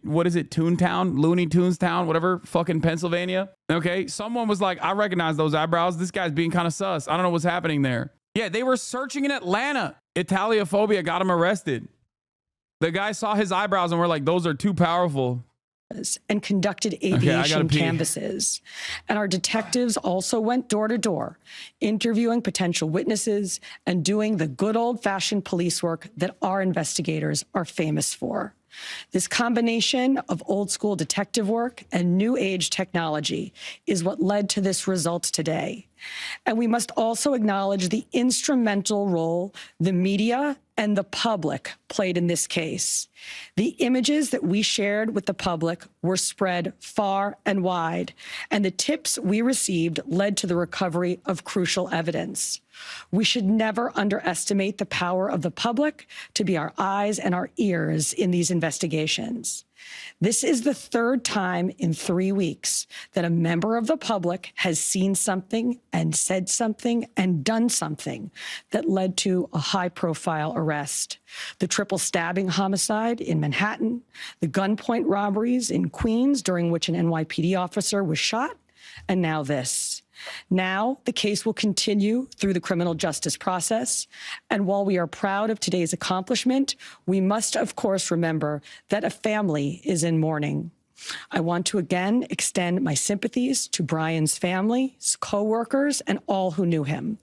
what is it, Toontown, Looney Tunes Town, whatever, fucking Pennsylvania. Okay, someone was like, I recognize those eyebrows. This guy's being kind of sus. I don't know what's happening there. Yeah, they were searching in Atlanta. Italiophobia got him arrested. The guy saw his eyebrows and were like, those are too powerful. And conducted aviation canvasses. And our detectives also went door to door, interviewing potential witnesses and doing the good old-fashioned police work that our investigators are famous for. This combination of old school detective work and new age technology is what led to this result today. And we must also acknowledge the instrumental role the media and the public played in this case. The images that we shared with the public were spread far and wide, and the tips we received led to the recovery of crucial evidence. We should never underestimate the power of the public to be our eyes and our ears in these investigations. This is the third time in 3 weeks that a member of the public has seen something and said something and done something that led to a high-profile arrest. The triple stabbing homicide in Manhattan, the gunpoint robberies in Queens during which an NYPD officer was shot, and now this. Now, the case will continue through the criminal justice process. And while we are proud of today's accomplishment, we must, of course, remember that a family is in mourning. I want to again extend my sympathies to Brian's family, his co-workers, and all who knew him.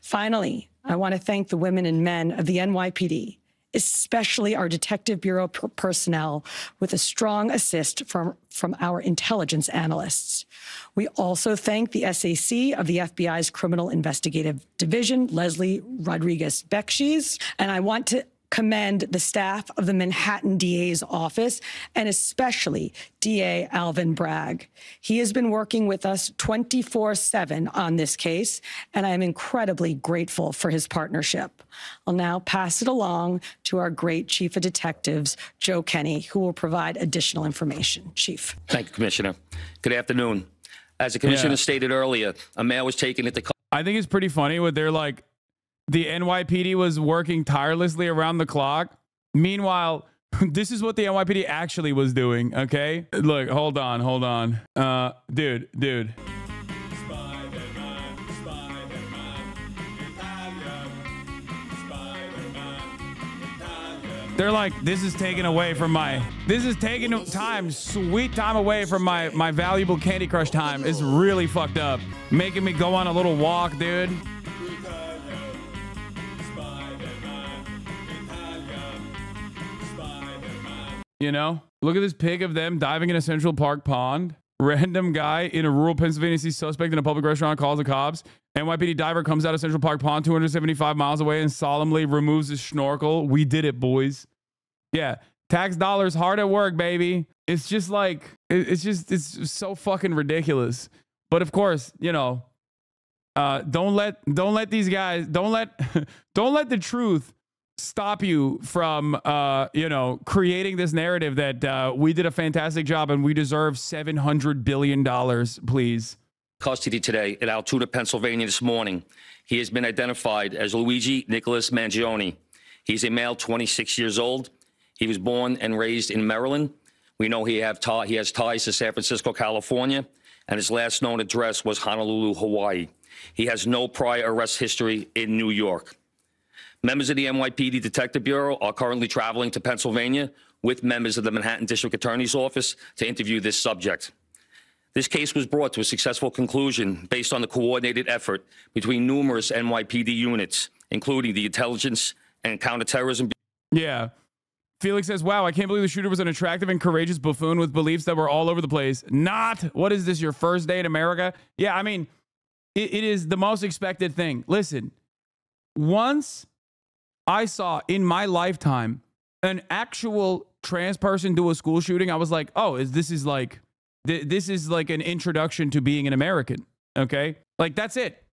Finally, I want to thank the women and men of the NYPD, especially our Detective Bureau personnel, with a strong assist from our intelligence analysts. We also thank the SAC of the FBI's Criminal Investigative Division, Leslie Rodriguez-Bekshis, and I want to commend the staff of the Manhattan DA's office, and especially DA Alvin Bragg. He has been working with us 24/7 on this case, and I am incredibly grateful for his partnership. I'll now pass it along to our great Chief of Detectives, Joe Kenny, who will provide additional information. Chief. Thank you, Commissioner. Good afternoon. As the Commissioner stated earlier, a male was taken into... I think it's pretty funny what they're like, the NYPD was working tirelessly around the clock. Meanwhile, this is what the NYPD actually was doing, okay? Look, hold on. Dude. They're like, this is taking sweet time away from my valuable Candy Crush time. It's really fucked up. Making me go on a little walk, dude. You know, look at this pic of them diving in a Central Park pond. Random guy in a rural Pennsylvania sees suspect in a public restaurant, calls the cops. NYPD diver comes out of Central Park pond 275 miles away and solemnly removes his snorkel. We did it, boys. Yeah, tax dollars hard at work, baby. It's just like, it's so fucking ridiculous. But of course, you know, don't let these guys, don't let the truth stop you from, you know, creating this narrative that we did a fantastic job and we deserve $700 billion, please. Custody today in Altoona, Pennsylvania this morning. He has been identified as Luigi Nicholas Mangione. He's a male, 26 years old. He was born and raised in Maryland. We know he has ties to San Francisco, California, and his last known address was Honolulu, Hawaii. He has no prior arrest history in New York. Members of the NYPD Detective Bureau are currently traveling to Pennsylvania with members of the Manhattan District Attorney's Office to interview this subject. This case was brought to a successful conclusion based on the coordinated effort between numerous NYPD units, including the Intelligence and Counterterrorism. Yeah. Felix says, wow, I can't believe the shooter was an attractive and courageous buffoon with beliefs that were all over the place. Not, what is this, your first day in America? Yeah, I mean, it is the most expected thing. Listen, once I saw in my lifetime an actual trans person do a school shooting, I was like, oh, this is like an introduction to being an American. Okay. Like, that's it.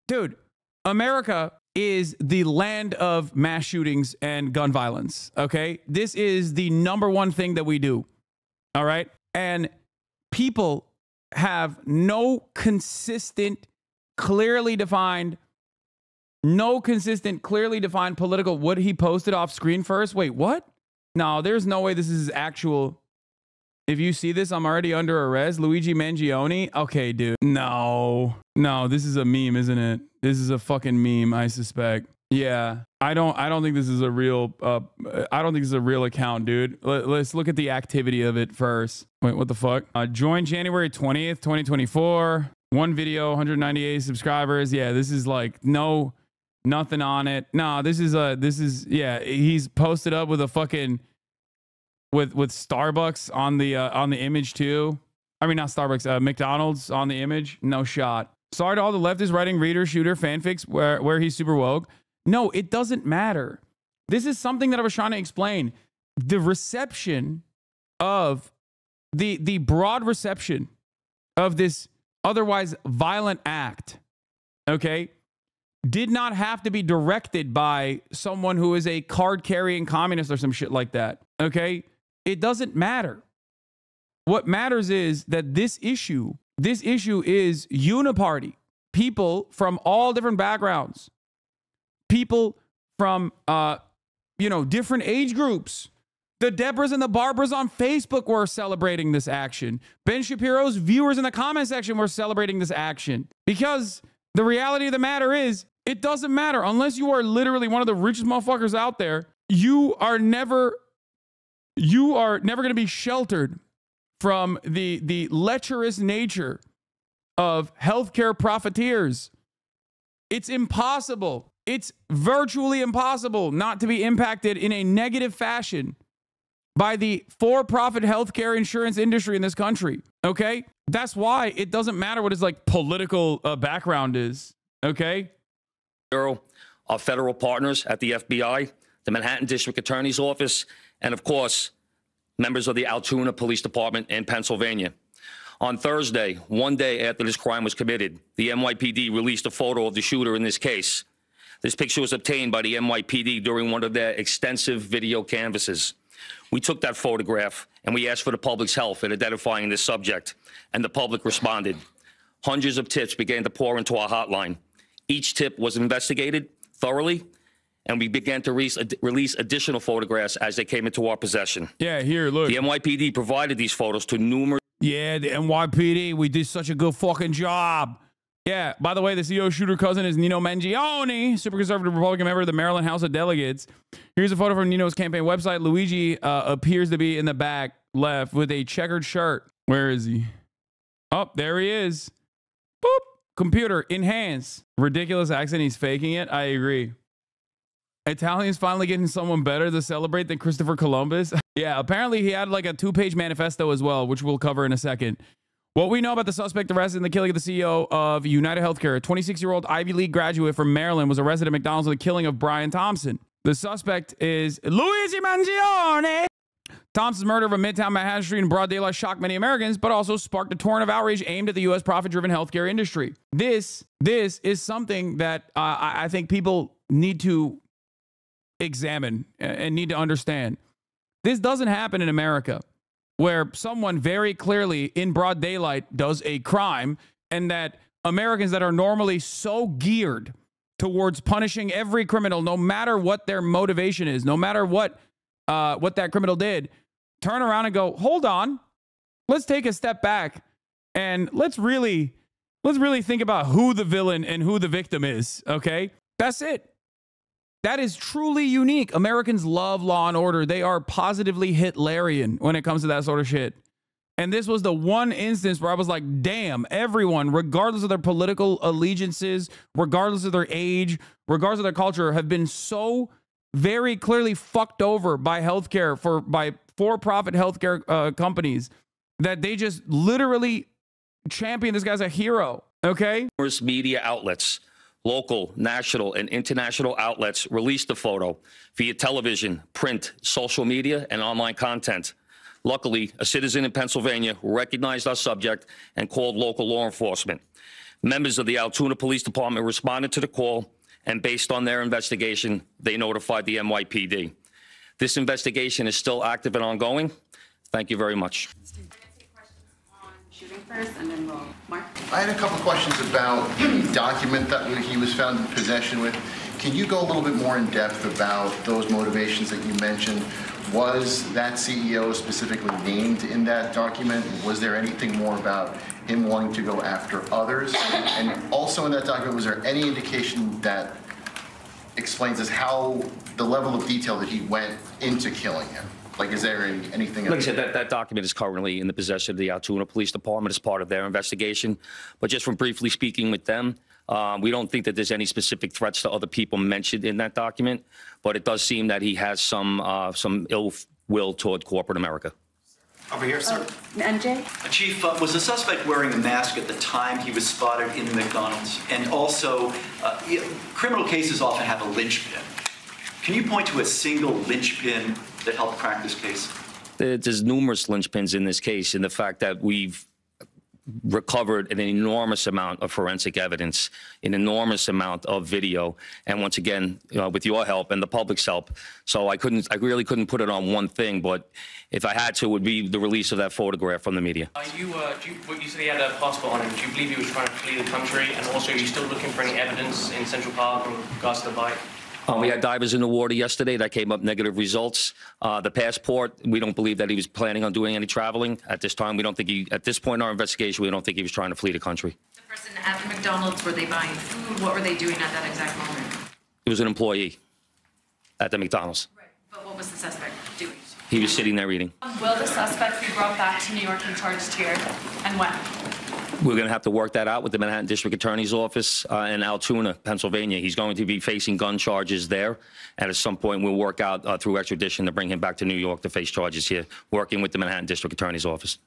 Dude, America is the land of mass shootings and gun violence. Okay. This is the number one thing that we do. All right. And people have no consistent, clearly defined political. What he posted off screen first. Wait, what? No, there's no way this is actual. If you see this, I'm already under arrest. Luigi Mangione. Okay, dude. No, this is a meme, isn't it? This is a fucking meme, I suspect. Yeah, I don't think this is a real, I don't think this is a real account, dude. Let's look at the activity of it first. Wait, what the fuck? Joined January 20th, 2024. One video, 198 subscribers. Yeah, this is like nothing on it. No, this is yeah, he's posted up with a fucking with Starbucks on the image too. I mean, not Starbucks, McDonald's on the image. No shot. Sorry to all the leftists writing reader shooter fanfics where he's super woke. No, it doesn't matter. This is something that I was trying to explain. The reception of the broad reception of this otherwise violent act, okay, did not have to be directed by someone who is a card-carrying communist or some shit like that, okay? It doesn't matter. What matters is that this issue is uniparty. People from all different backgrounds, people from, different age groups, The Debras and the Barbaras on Facebook were celebrating this action. Ben Shapiro's viewers in the comment section were celebrating this action. Because the reality of the matter is, it doesn't matter. Unless you are literally one of the richest motherfuckers out there, you are never going to be sheltered from the lecherous nature of healthcare profiteers. It's impossible. It's virtually impossible not to be impacted in a negative fashion by the for-profit healthcare insurance industry in this country. Okay? That's why it doesn't matter what his like political background is. Okay? Our federal partners at the FBI, the Manhattan District Attorney's Office, and of course, members of the Altoona Police Department in Pennsylvania. On Thursday, one day after this crime was committed, the NYPD released a photo of the shooter in this case. This picture was obtained by the NYPD during one of their extensive video canvasses. We took that photograph and we asked for the public's help in identifying this subject, and the public responded. Hundreds of tips began to pour into our hotline. Each tip was investigated thoroughly, and we began to release additional photographs as they came into our possession. Yeah, here, look. The NYPD provided these photos to numerous... Yeah, the NYPD, we did such a good fucking job. Yeah, by the way, the CEO shooter cousin is Nino Mangione, super conservative Republican member of the Maryland House of Delegates. Here's a photo from Nino's campaign website. Luigi appears to be in the back left with a checkered shirt. Where is he? Oh, there he is. Boop. Computer in hands. Ridiculous accent. He's faking it. I agree. Italians finally getting someone better to celebrate than Christopher Columbus. Yeah, apparently he had like a 2-page manifesto as well, which we'll cover in a second. What we know about the suspect arrested in the killing of the CEO of UnitedHealthcare, a 26-year-old Ivy League graduate from Maryland, was arrested at McDonald's in the killing of Brian Thompson. The suspect is Luigi Mangione. Thompson's murder of a Midtown Manhattan street in broad daylight shocked many Americans, but also sparked a torrent of outrage aimed at the U.S. profit-driven healthcare industry. This is something that I think people need to examine and need to understand. This doesn't happen in America, where someone very clearly in broad daylight does a crime, and that Americans that are normally so geared towards punishing every criminal, no matter what their motivation is, no matter what that criminal did, turn around and go, hold on, let's take a step back and let's really think about who the villain and who the victim is. Okay, that's it. That is truly unique. Americans love law and order. They are positively Hitlerian when it comes to that sort of shit. And this was the one instance where I was like, damn, everyone, regardless of their political allegiances, regardless of their age, regardless of their culture, have been so very clearly fucked over by healthcare by for-profit healthcare companies that they just literally champion this guy's a hero. Okay? Media outlets, local, national, and international outlets released the photo via television, print, social media, and online content. Luckily, a citizen in Pennsylvania recognized our subject and called local law enforcement. Members of the Altoona Police Department responded to the call, and based on their investigation, they notified the NYPD. This investigation is still active and ongoing. Thank you very much. First, and then we'll Mark. I had a couple questions about the document that he was found in possession with. Can you go a little bit more in depth about those motivations that you mentioned? Was that CEO specifically named in that document? Was there anything more about him wanting to go after others? And also in that document, was there any indication that explains us how the level of detail that he went into killing him? Like, is there anything? Like I said, that document is currently in the possession of the Altoona Police Department as part of their investigation. But just from briefly speaking with them, we don't think that there's any specific threats to other people mentioned in that document. But it does seem that he has some ill will toward corporate America. Over here, sir. NJ? Chief, was the suspect wearing a mask at the time he was spotted in the McDonald's? And also, criminal cases often have a linchpin. Can you point to a single linchpin that helped crack this case? There's numerous linchpins in this case, in the fact that we've recovered an enormous amount of forensic evidence, an enormous amount of video, and once again, with your help and the public's help. So I really couldn't put it on one thing, but if I had to, it would be the release of that photograph from the media. You said he had a passport on him. Do you believe he was trying to flee the country? And also, are you still looking for any evidence in Central Park in regards to the bike? We had divers in the water yesterday that came up negative results. The passport, we don't believe that he was planning on doing any traveling at this time. We don't think he, at this point in our investigation, we don't think he was trying to flee the country. The person at the McDonald's, were they buying food? What were they doing at that exact moment? He was an employee at the McDonald's. Right. But what was the suspect doing? He was sitting there eating. Will the suspect be brought back to New York and charged here? And when? We're going to have to work that out with the Manhattan District Attorney's Office in Altoona, Pennsylvania. He's going to be facing gun charges there. And at some point, we'll work out through extradition to bring him back to New York to face charges here, working with the Manhattan District Attorney's Office.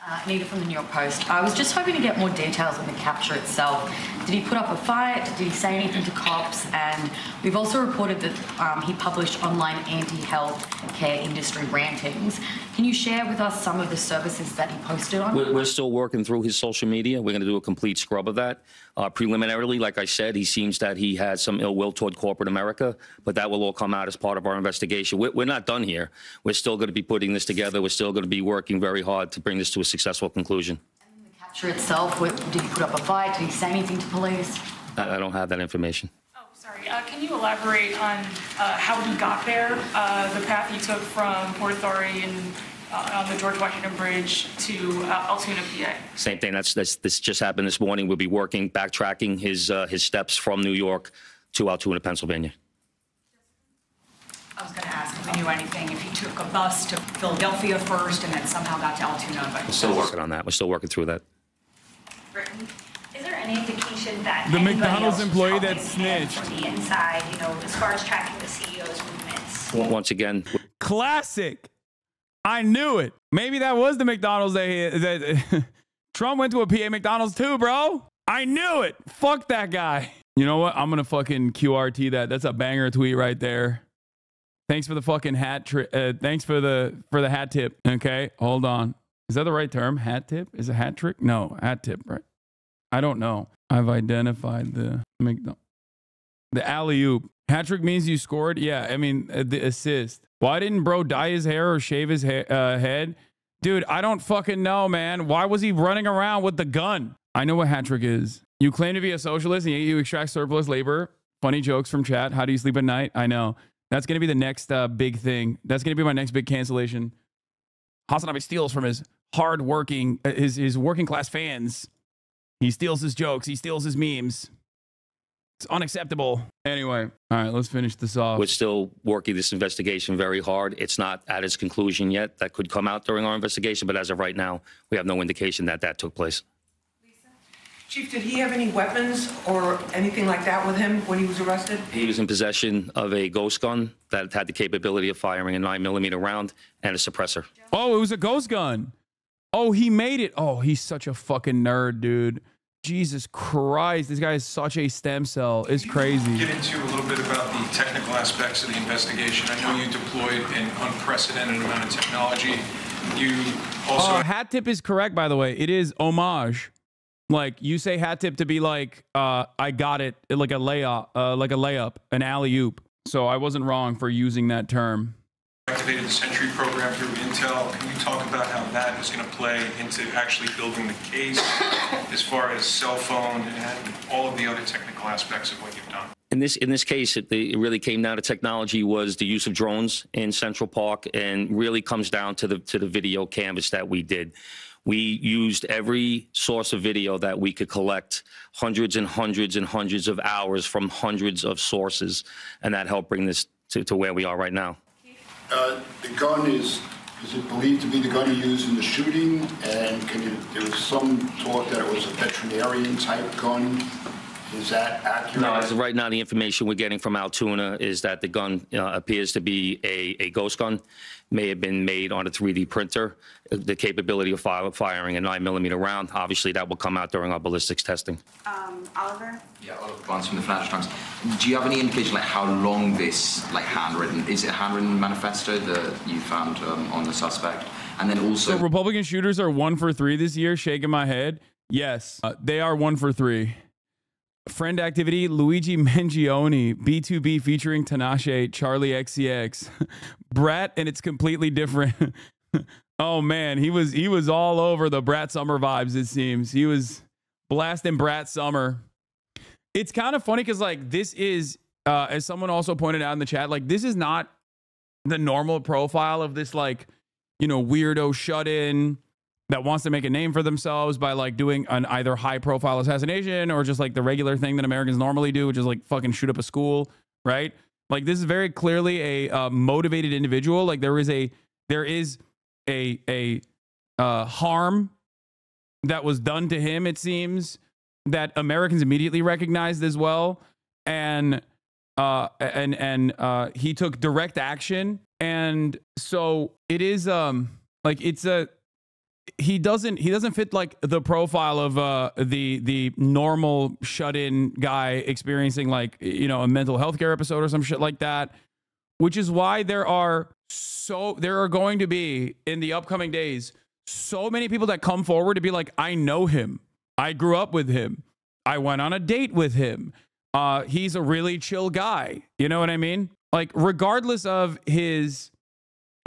Anita from the New York Post. I was just hoping to get more details on the capture itself. Did he put up a fight? Did he say anything to cops? And we've also reported that he published online anti-health care industry rantings. Can you share with us some of the services that he posted on? We're still working through his social media. We're going to do a complete scrub of that. Preliminarily, like I said, he seems that he has some ill will toward corporate America, but that will all come out as part of our investigation. We're not done here. We're still going to be putting this together. We're still going to be working very hard to bring this to a successful conclusion. And the capture itself, did he put up a fight? Did he say anything to police? I don't have that information. Oh, sorry. Can you elaborate on how he got there, the path he took from Port Authority and on the George Washington Bridge to Altoona, PA? Same thing. This just happened this morning. We'll be working, backtracking his steps from New York to Altoona, Pennsylvania. I was going to ask if we knew anything, if he took a bus to Philadelphia first and then somehow got to Altoona. But We're still working on that. We're still working through that. Britain, is there any indication that The anybody McDonald's else employee was that helping him snitched. from the inside, you know, as far as tracking the CEO's movements? Once again, Classic. I knew it. Maybe that was the McDonald's that Trump went to a PA McDonald's too, bro. I knew it. Fuck that guy. You know what? I'm going to fucking QRT that. That's a banger tweet right there. Thanks for the fucking hat. Thanks for the hat tip. Okay, hold on. Is that the right term? Hat tip? Is it hat trick? No, hat tip, right? I don't know. I've identified the alley-oop. Hat trick means you scored? Yeah, I mean, the assist. Why didn't bro dye his hair or shave his head? Dude, I don't fucking know, man. Why was he running around with the gun? I know what hat trick is. You claim to be a socialist and yet you extract surplus labor. Funny jokes from chat. How do you sleep at night? I know. That's going to be the next big thing. That's going to be my next big cancellation. HasanAbi steals from his hard-working, his working-class fans. He steals his jokes. He steals his memes. It's unacceptable. Anyway, all right, let's finish this off. we're still working this investigation very hard. It's not at its conclusion yet. That could come out during our investigation, but as of right now, we have no indication that that took place. Chief, did he have any weapons or anything like that with him when he was arrested? He was in possession of a ghost gun that had the capability of firing a 9mm round and a suppressor. Oh, it was a ghost gun. Oh, he made it. Oh, he's such a fucking nerd, dude. Jesus Christ, this guy is such a stem cell. It's crazy. Get into a little bit about the technical aspects of the investigation. I know you deployed an unprecedented amount of technology. You also... hat tip is correct, by the way. It is homage. Like, you say hat tip to be like, I got it, like a layup, an alley-oop. So I wasn't wrong for using that term. activated the Sentry program through Intel. Can you talk about how that is going to play into actually building the case as far as cell phone and all of the other technical aspects of what you've done? In this case, it really came down to technology was the use of drones in Central Park, and really comes down to the video canvas that we did. We used every source of video that we could collect, hundreds and hundreds and hundreds of hours from hundreds of sources, and that helped bring this to where we are right now. The gun is it believed to be the gun used in the shooting? And there was some talk that it was a veterinarian type gun. Is that accurate? No, as of right now, the information we're getting from Altoona is that the gun appears to be a ghost gun. May have been made on a 3D printer. The capability of firing a 9mm round. Obviously, that will come out during our ballistics testing. Oliver? Yeah, Oliver Barnes from the Financial Times. Do you have any indication like how long this handwritten, is it a handwritten manifesto that you found on the suspect? And then also... So Republican shooters are 1 for 3 this year, shaking my head. Yes, they are 1 for 3. Friend activity, Luigi Mangione, B2B featuring Tinashe, Charlie XCX. Brat, and it's completely different. Oh man, he was all over the Brat Summer vibes, it seems. He was blasting Brat Summer. it's kind of funny because like this is, as someone also pointed out in the chat, like this is not the normal profile of this like, you know, weirdo shut-in that wants to make a name for themselves by like doing an either high-profile assassination or just like the regular thing that Americans normally do, which is like fucking shoot up a school, right? Like this is very clearly a motivated individual. Like there is a harm that was done to him, it seems, that Americans immediately recognized as well, and he took direct action, and so it is like it's a he doesn't fit like the profile of the normal shut-in guy experiencing like, you know, a mental health care episode or some shit like that, which is why there are going to be in the upcoming days so many people that come forward to be like, I know him, I grew up with him, I went on a date with him, he's a really chill guy, you know what I mean? Like regardless of his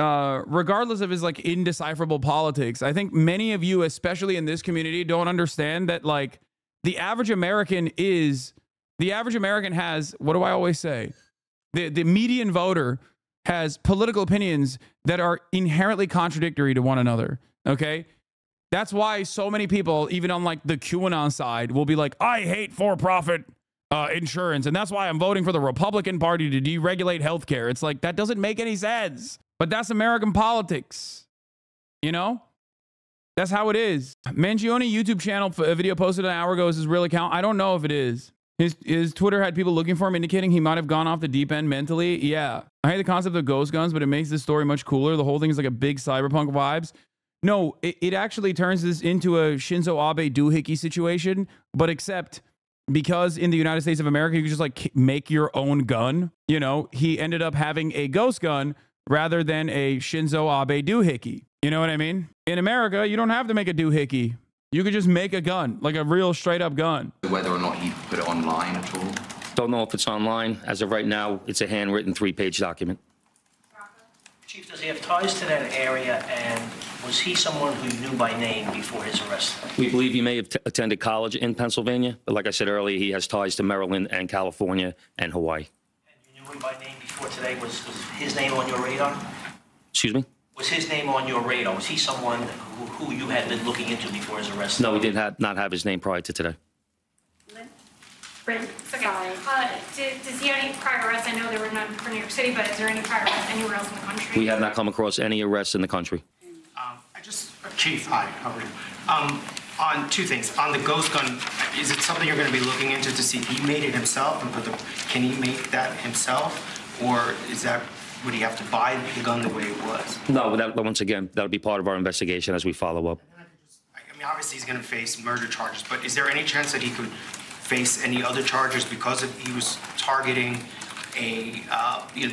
like indecipherable politics, I think many of you, especially in this community, don't understand that like the average American has, what do I always say? The median voter has political opinions that are inherently contradictory to one another. Okay. That's why so many people, even on like the QAnon side, will be like, I hate for-profit insurance. And that's why I'm voting for the Republican Party to deregulate healthcare. It's like, that doesn't make any sense. But that's American politics. You know? That's how it is. Mangione YouTube channel video posted an hour ago is his real account. I don't know if it is. His Twitter had people looking for him, indicating he might have gone off the deep end mentally. Yeah. I hate the concept of ghost guns, but it makes this story much cooler. The whole thing is like a big cyberpunk vibes. No, it actually turns this into a Shinzo Abe doohickey situation, but except because in the United States of America, you can just like make your own gun. You know, he ended up having a ghost gun rather than a Shinzo Abe doohickey. You know what I mean? In America, you don't have to make a doohickey. You could just make a gun, like a real straight up gun. Whether or not he put it online at all? Don't know if it's online. As of right now, it's a handwritten 3-page document. Chief, does he have ties to that area, and was he someone who you knew by name before his arrest? We believe he may have attended college in Pennsylvania, but like I said earlier, he has ties to Maryland and California and Hawaii. And you knew him by name before today? Was his name on your radar? Excuse me? Was his name on your radar? Was he someone who you had been looking into before his arrest? No, we did not have his name prior to today. Brent, okay. Does he have any prior arrests? I know there were none for New York City, but is there any prior arrests anywhere else in the country? We have not come across any arrests in the country. Chief, hi, how are you? On two things. On the ghost gun, is it something you're going to be looking into to see if he made it himself and can he make that himself, or would he have to buy the gun the way it was? No, once again, that'll be part of our investigation as we follow up. I mean, obviously he's going to face murder charges, but is there any chance that he could face any other charges because he was targeting the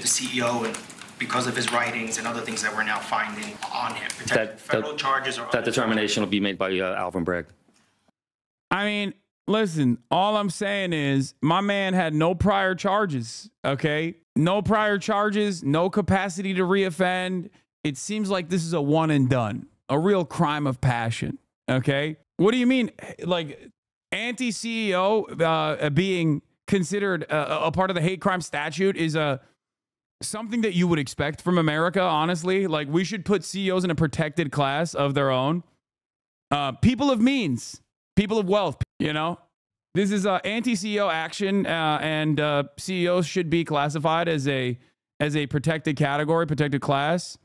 CEO and because of his writings and other things that we're now finding on him? Federal charges or that determination will be made by Alvin Bragg. I mean, listen, all I'm saying is my man had no prior charges, okay? No prior charges, no capacity to reoffend. It seems like this is a one and done, a real crime of passion, okay? What do you mean? Like, anti-CEO being considered a part of the hate crime statute is something that you would expect from America, honestly. Like, we should put CEOs in a protected class of their own. People of means, people of wealth, you know? This is anti-CEO action, and CEOs should be classified as a protected category, protected class.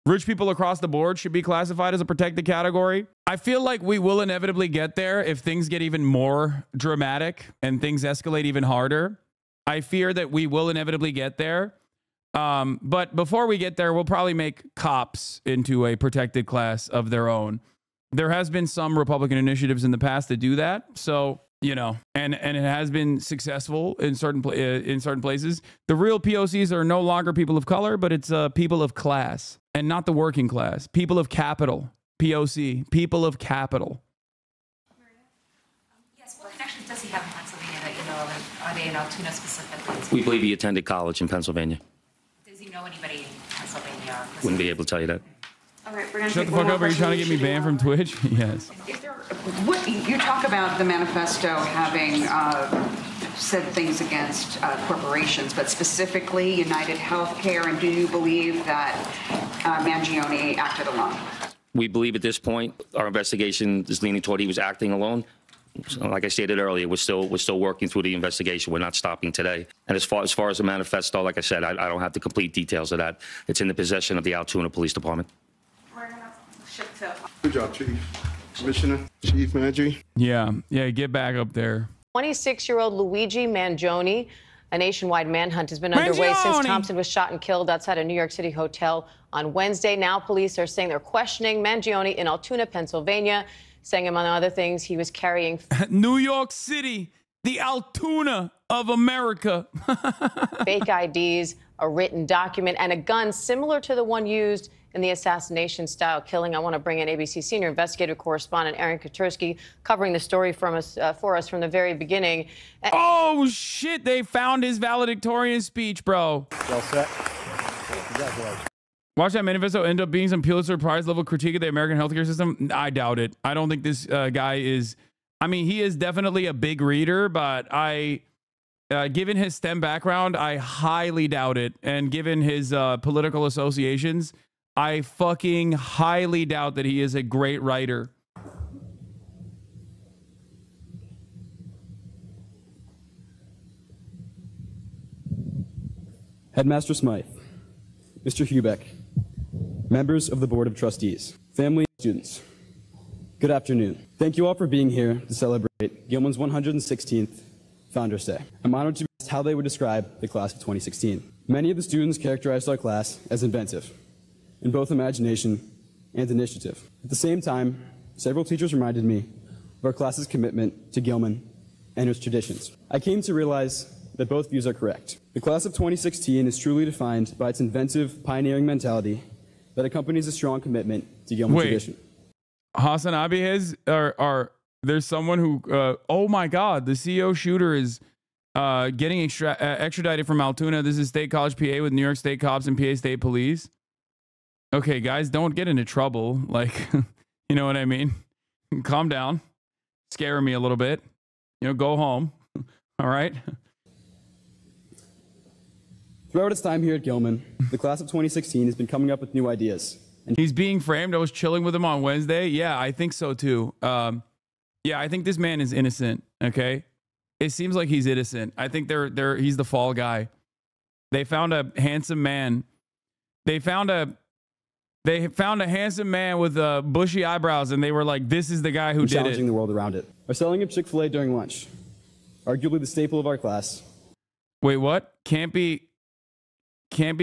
Rich people across the board should be classified as a protected category. I feel like we will inevitably get there if things get even more dramatic and things escalate even harder. I fear that we will inevitably get there. But before we get there, we'll probably make cops into a protected class of their own. There has been some Republican initiatives in the past to do that. So, you know, and it has been successful in certain places. The real POCs are no longer people of color, but it's people of class and not the working class. People of capital. POC. People of capital. Yes, what connections does he have in Pennsylvania that you know of? Are they in Altoona specifically? We believe he attended college in Pennsylvania. Does he know anybody in Pennsylvania? Wouldn't be able to tell you that. All right, we're gonna Shut the fuck up. Are you trying to get me banned from Twitch? Yes. You talk about the manifesto having said things against corporations, but specifically UnitedHealthcare, and do you believe that Mangione acted alone? We believe at this point our investigation is leaning toward he was acting alone. So like I stated earlier, we're still working through the investigation. We're not stopping today. And as far as the manifesto, like I said, I don't have the complete details of that. It's in the possession of the Altoona Police Department. Good job, Chief. Commissioner, Chief Mangi. Yeah, get back up there. 26-year-old Luigi Mangione. A nationwide manhunt has been underway since Thompson was shot and killed outside a New York City hotel on Wednesday. Now police are saying they're questioning Mangione in Altoona, Pennsylvania, saying, among other things, he was carrying New York City, the Altoona of America. fake IDs, a written document, and a gun similar to the one used in the assassination-style killing. I want to bring in ABC senior investigative correspondent Aaron Katursky, covering the story for us from the very beginning. Oh, shit. They found his valedictorian speech, bro. Well set. Congratulations. Watch that manifesto end up being some Pulitzer Prize level critique of the American healthcare system. I doubt it. I don't think this guy is. I mean, he is definitely a big reader, but given his STEM background, I highly doubt it. And given his political associations, I fucking highly doubt that he is a great writer. Headmaster Smythe, Mr. Hubeck, members of the Board of Trustees, family and students, good afternoon. Thank you all for being here to celebrate Gilman's 116th Founders Day. I'm honored to be asked how they would describe the class of 2016. Many of the students characterized our class as inventive, in both imagination and initiative. At the same time, several teachers reminded me of our class's commitment to Gilman and its traditions. I came to realize that both views are correct. The class of 2016 is truly defined by its inventive, pioneering mentality that accompanies a strong commitment to Gilman tradition. HasanAbi has, or there's someone who, oh my God, the CEO shooter is getting extradited from Altoona. This is State College, PA, with New York State cops and PA State Police. Okay, guys, don't get into trouble. Like, you know what I mean? Calm down. Scare me a little bit. You know, go home. All right? Throughout its time here at Gilman, the class of 2016 has been coming up with new ideas. And he's being framed. I was chilling with him on Wednesday. Yeah, I think so too. Yeah, I think this man is innocent. Okay, it seems like he's innocent. I think he's the fall guy. They found a handsome man. They found a handsome man with bushy eyebrows, and they were like, "This is the guy who did it." Challenging the world around it. Are selling of Chick-fil-A during lunch, arguably the staple of our class. Wait, what? Can't be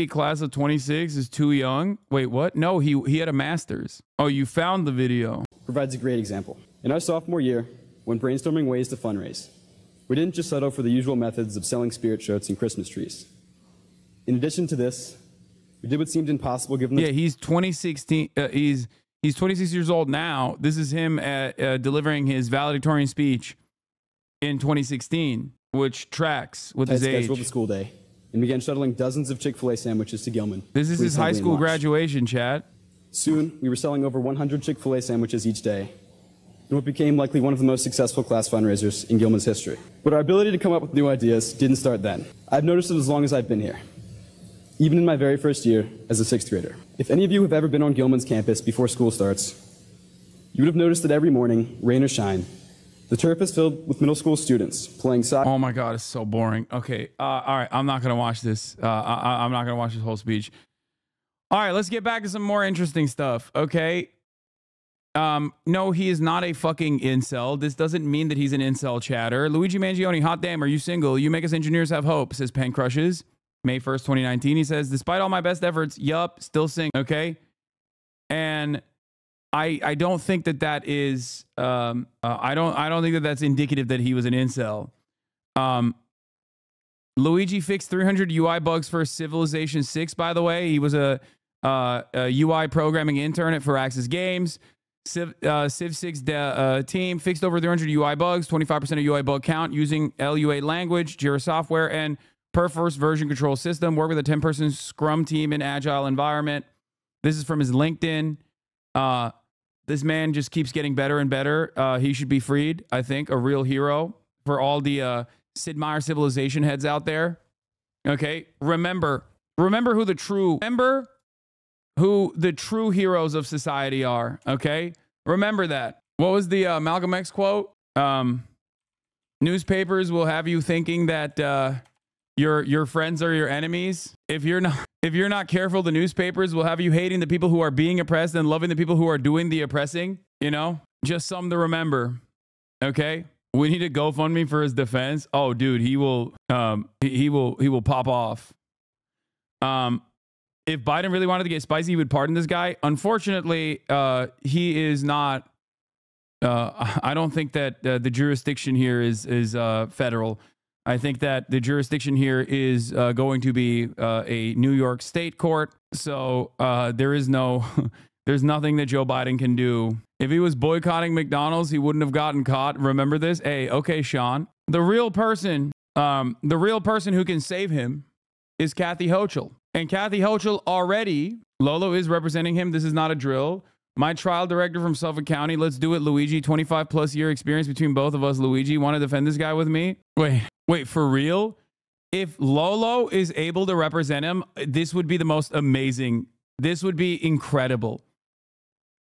class of 26 is too young. Wait, what? No, he had a master's. Oh, you found the video. Provides a great example. In our sophomore year, when brainstorming ways to fundraise, we didn't just settle for the usual methods of selling spirit shirts and Christmas trees. In addition to this, we did what seemed impossible given the... Yeah, he's 2016. He's 26 years old now. This is him delivering his valedictorian speech in 2016, which tracks with his age. Scheduled the school day and began shuttling dozens of Chick-fil-A sandwiches to Gilman. This is his high school graduation, chat. Soon, we were selling over 100 Chick-fil-A sandwiches each day, in what became likely one of the most successful class fundraisers in Gilman's history. But our ability to come up with new ideas didn't start then. I've noticed it as long as I've been here, even in my very first year as a sixth grader. If any of you have ever been on Gilman's campus before school starts, you would have noticed that every morning, rain or shine, the turf is filled with middle school students playing soccer. Oh my God, it's so boring. Okay, all right, I'm not gonna watch this. I'm not gonna watch this whole speech. All right, let's get back to some more interesting stuff. Okay. No, he is not a fucking incel. This doesn't mean that he's an incel chatter. Luigi Mangione, hot damn, are you single? You make us engineers have hope, says Pen Crushes. May 1st, 2019. He says, despite all my best efforts, yup, still single. Okay. And I don't think that is I don't think that that's indicative that he was an incel. Luigi fixed 300 UI bugs for Civilization 6, by the way. He was a UI programming intern at Firaxis Games. Civ 6 team fixed over 300 UI bugs, 25% of UI bug count using LUA language, Jira software, and Perforce version control system. Work with a 10-person Scrum team in agile environment. This is from his LinkedIn. This man just keeps getting better and better. He should be freed, I think, a real hero for all the Sid Meier civilization heads out there. Okay, remember who the true heroes of society are. Okay, remember that. What was the Malcolm X quote? Newspapers will have you thinking that your friends are your enemies. If you're not careful, the newspapers will have you hating the people who are being oppressed and loving the people who are doing the oppressing. You know, just something to remember. Okay, we need a GoFundMe for his defense. Oh, dude, he will pop off. If Biden really wanted to get spicy, he would pardon this guy. Unfortunately, he is not. I don't think that the jurisdiction here is federal. I think that the jurisdiction here is going to be a New York State court. So there's nothing that Joe Biden can do. If he was boycotting McDonald's, he wouldn't have gotten caught. Remember this? Hey, okay, Sean. The real person who can save him is Kathy Hochul. And Kathy Hochul already, Lolo is representing him. This is not a drill. My trial director from Suffolk County. Let's do it, Luigi. 25 plus year experience between both of us. Luigi, want to defend this guy with me? Wait, for real? If Lolo is able to represent him, this would be the most amazing. This would be incredible.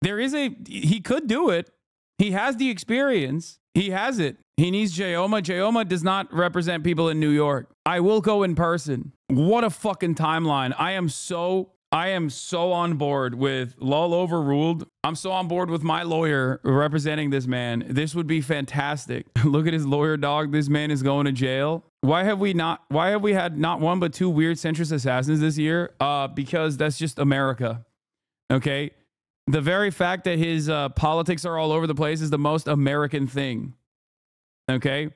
He could do it. He has the experience. He has it. He needs Jayoma. Jayoma does not represent people in New York. I will go in person. What a fucking timeline. I am so on board with Lol overruled. I'm so on board with my lawyer representing this man. This would be fantastic. Look at his lawyer, dog. This man is going to jail. Why have we had not one but two weird centrist assassins this year? Because that's just America. Okay. The very fact that his politics are all over the place is the most American thing. Okay.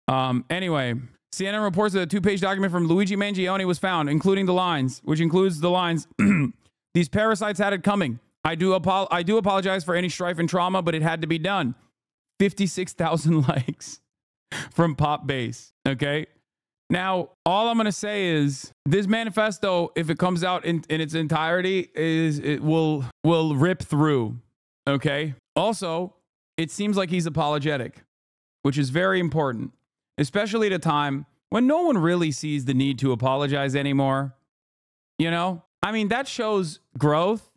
Anyway, CNN reports that a 2-page document from Luigi Mangione was found, including the lines, which includes the lines, these parasites had it coming. I do apologize for any strife and trauma, but it had to be done. 56,000 likes from Pop Base. Okay. Now, all I'm going to say is this manifesto, if it comes out in its entirety, it will rip through. Okay. Also, it seems like he's apologetic, which is very important, especially at a time when no one really sees the need to apologize anymore. You know, I mean, that shows growth.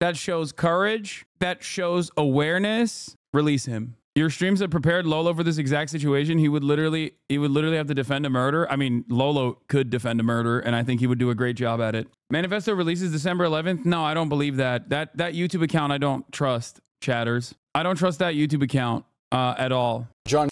That shows courage. That shows awareness. Release him. Your streams have prepared Lolo for this exact situation. He would literally have to defend a murder. I mean, Lolo could defend a murder, and I think he would do a great job at it. Manifesto releases December 11th. No, I don't believe that. That YouTube account, I don't trust, chatters. I don't trust that YouTube account at all. John.